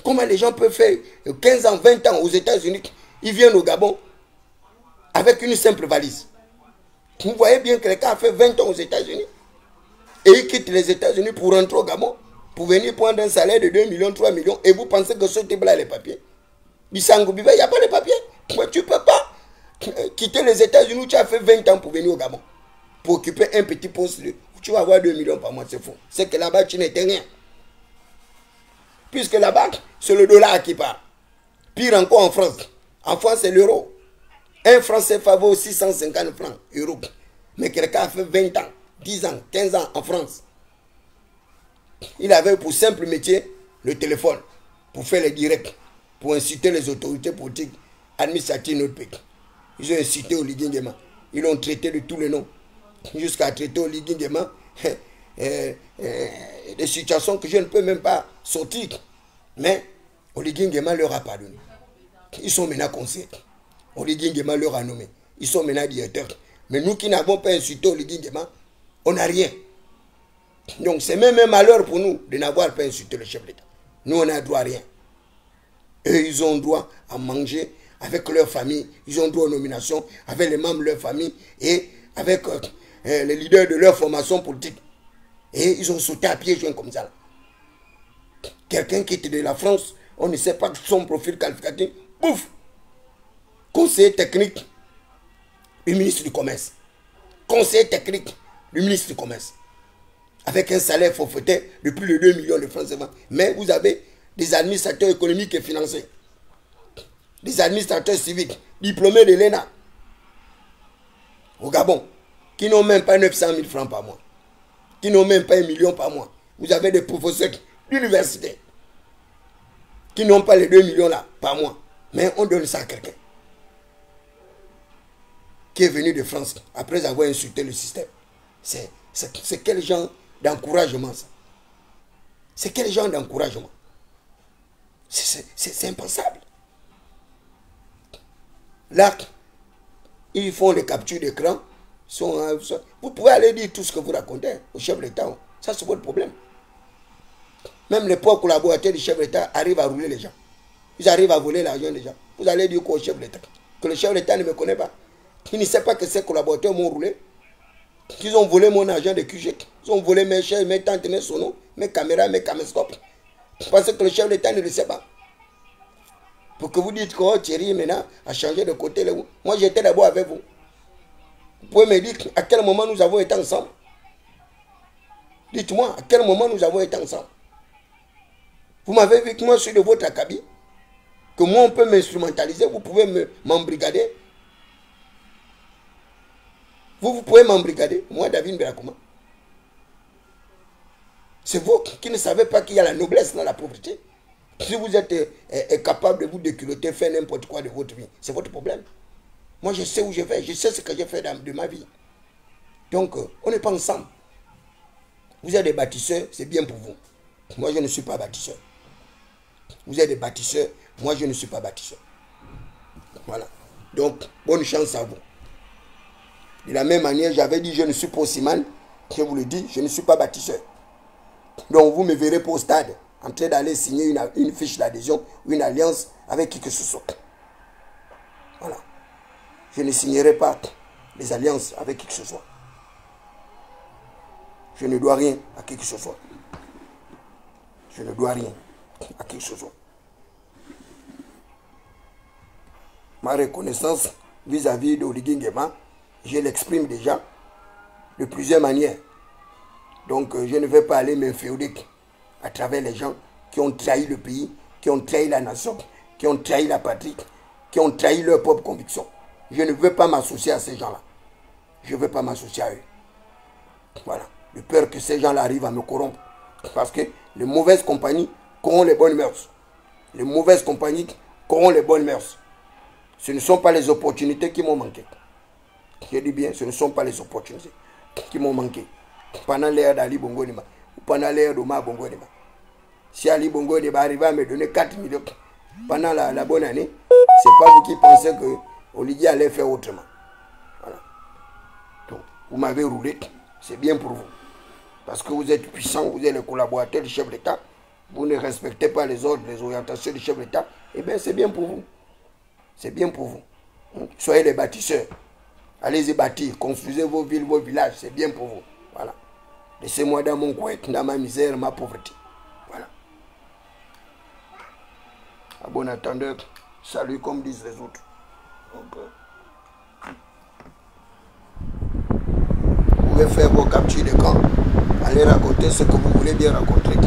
Comment les gens peuvent faire 15 ans, 20 ans aux États-Unis, ils viennent au Gabon avec une simple valise. Vous voyez bien que quelqu'un a fait 20 ans aux États-Unis et il quitte les États-Unis pour rentrer au Gabon, pour venir prendre un salaire de 2 millions, 3 millions, et vous pensez que ce type-là a les papiers. Bissangobi, il n'y a pas les papiers. Tu ne peux pas quitter les États-Unis où tu as fait 20 ans pour venir au Gabon, pour occuper un petit poste où tu vas avoir 2 millions par mois, c'est faux. C'est que là-bas, tu n'étais rien. Puisque là-bas, c'est le dollar qui part. Pire encore en France. En France, c'est l'euro. Un franc CFA vaut 650 francs, euros. Mais quelqu'un a fait 20 ans, 10 ans, 15 ans en France. Il avait pour simple métier le téléphone, pour faire les directs, pour inciter les autorités politiques, administratives de notre pays. Ils ont incité au Liguingema. Ils l'ont traité de tous les noms. Jusqu'à traiter au Liguingema des situations que je ne peux même pas sortir. Mais Oligui Nguema leur a pardonné. Ils sont maintenant conseillers. Oligui Nguema leur a nommé. Ils sont maintenant directeurs. Mais nous qui n'avons pas insulté Oligui Nguema, on n'a rien. Donc c'est même un malheur pour nous de n'avoir pas insulté le chef d'État. Nous, on n'a droit à rien. Eux, ils ont droit à manger avec leur famille. Ils ont droit aux nominations avec les membres de leur famille et avec les leaders de leur formation politique. Et ils ont sauté à pieds joints comme ça. Quelqu'un qui était de la France, on ne sait pas son profil qualificatif. Pouf! Conseiller technique du ministre du Commerce. Conseiller technique du ministre du Commerce. Avec un salaire forfaitaire de plus de 2 millions de francs CFA. Mais vous avez des administrateurs économiques et financiers. Des administrateurs civiques, diplômés de l'ENA. Au Gabon, qui n'ont même pas 900 000 francs par mois. Qui n'ont même pas 1 million par mois. Vous avez des professeurs d'université qui n'ont pas les 2 millions là par mois. Mais on donne ça à quelqu'un qui est venu de France après avoir insulté le système. C'est quel genre d'encouragement ça? C'est quel genre d'encouragement? C'est impensable. Là, ils font les captures d'écran. Vous pouvez aller dire tout ce que vous racontez au chef d'État. Ça, c'est votre problème. Même les pauvres collaborateurs du chef d'État arrivent à rouler les gens. Ils arrivent à voler l'argent des gens. Vous allez dire quoi au chef d'État? Que le chef d'État ne me connaît pas. Il ne sait pas que ces collaborateurs m'ont roulé. Qu'ils ont volé mon argent de QG. Ils ont volé mes chaises, mes tantes, mes sonos, mes caméras, mes caméscopes. Parce que le chef d'État ne le sait pas. Pour que vous dites que oh, Thierry maintenant a changé de côté. Moi j'étais d'abord avec vous. Vous pouvez me dire à quel moment nous avons été ensemble? Dites-moi à quel moment nous avons été ensemble. Vous m'avez vu que moi je suis de votre acabit. Que moi on peut m'instrumentaliser. Vous pouvez m'embrigader. Vous pouvez m'embrigader. Moi David Berakouma. C'est vous qui ne savez pas qu'il y a la noblesse dans la pauvreté. Si vous êtes capable de vous déculoter, faire n'importe quoi de votre vie, c'est votre problème. Moi, je sais où je vais, je sais ce que j'ai fait de ma vie. Donc, on n'est pas ensemble. Vous êtes des bâtisseurs, c'est bien pour vous. Moi, je ne suis pas bâtisseur. Vous êtes des bâtisseurs, moi, je ne suis pas bâtisseur. Voilà. Donc, bonne chance à vous. De la même manière, j'avais dit, je ne suis pas Osimhen. Je vous le dis, je ne suis pas bâtisseur. Donc, vous me verrez pas au stade en train d'aller signer une fiche d'adhésion ou une alliance avec qui que ce soit. Voilà. Je ne signerai pas des alliances avec qui que ce soit. Je ne dois rien à qui que ce soit. Je ne dois rien à qui que ce soit. Ma reconnaissance vis-à-vis d'Oligui Nguema, je l'exprime déjà de plusieurs manières. Donc je ne vais pas aller m'inféoder à travers les gens qui ont trahi le pays, qui ont trahi la nation, qui ont trahi la patrie, qui ont trahi leur propre conviction. Je ne veux pas m'associer à ces gens-là. Je ne veux pas m'associer à eux. Voilà. De peur que ces gens-là arrivent à me corrompre. Parce que les mauvaises compagnies corrompent les bonnes mœurs. Les mauvaises compagnies corrompent les bonnes mœurs. Ce ne sont pas les opportunités qui m'ont manqué. Je dis bien, ce ne sont pas les opportunités qui m'ont manqué. Pendant l'ère d'Ali Bongo Ndimba, ou pendant l'ère d'Omar Bongo Ndimba. Si Ali Bongo Ndimba arrivait à me donner 4 millions pendant la bonne année, c'est pas vous qui pensez que Olivier allait faire autrement. Voilà. Donc, vous m'avez roulé, c'est bien pour vous. Parce que vous êtes puissant, vous êtes le collaborateur du chef d'État, vous ne respectez pas les ordres, les orientations du chef d'État, eh bien c'est bien pour vous. C'est bien pour vous. Soyez les bâtisseurs. Allez-y bâtir, construisez vos villes, vos villages, c'est bien pour vous. Voilà. Laissez-moi dans mon coin, dans ma misère, ma pauvreté. Voilà. À bon attendeur, salut comme disent les autres. Donc, vous pouvez faire vos captures d'écran, allez raconter ce que vous voulez bien raconter.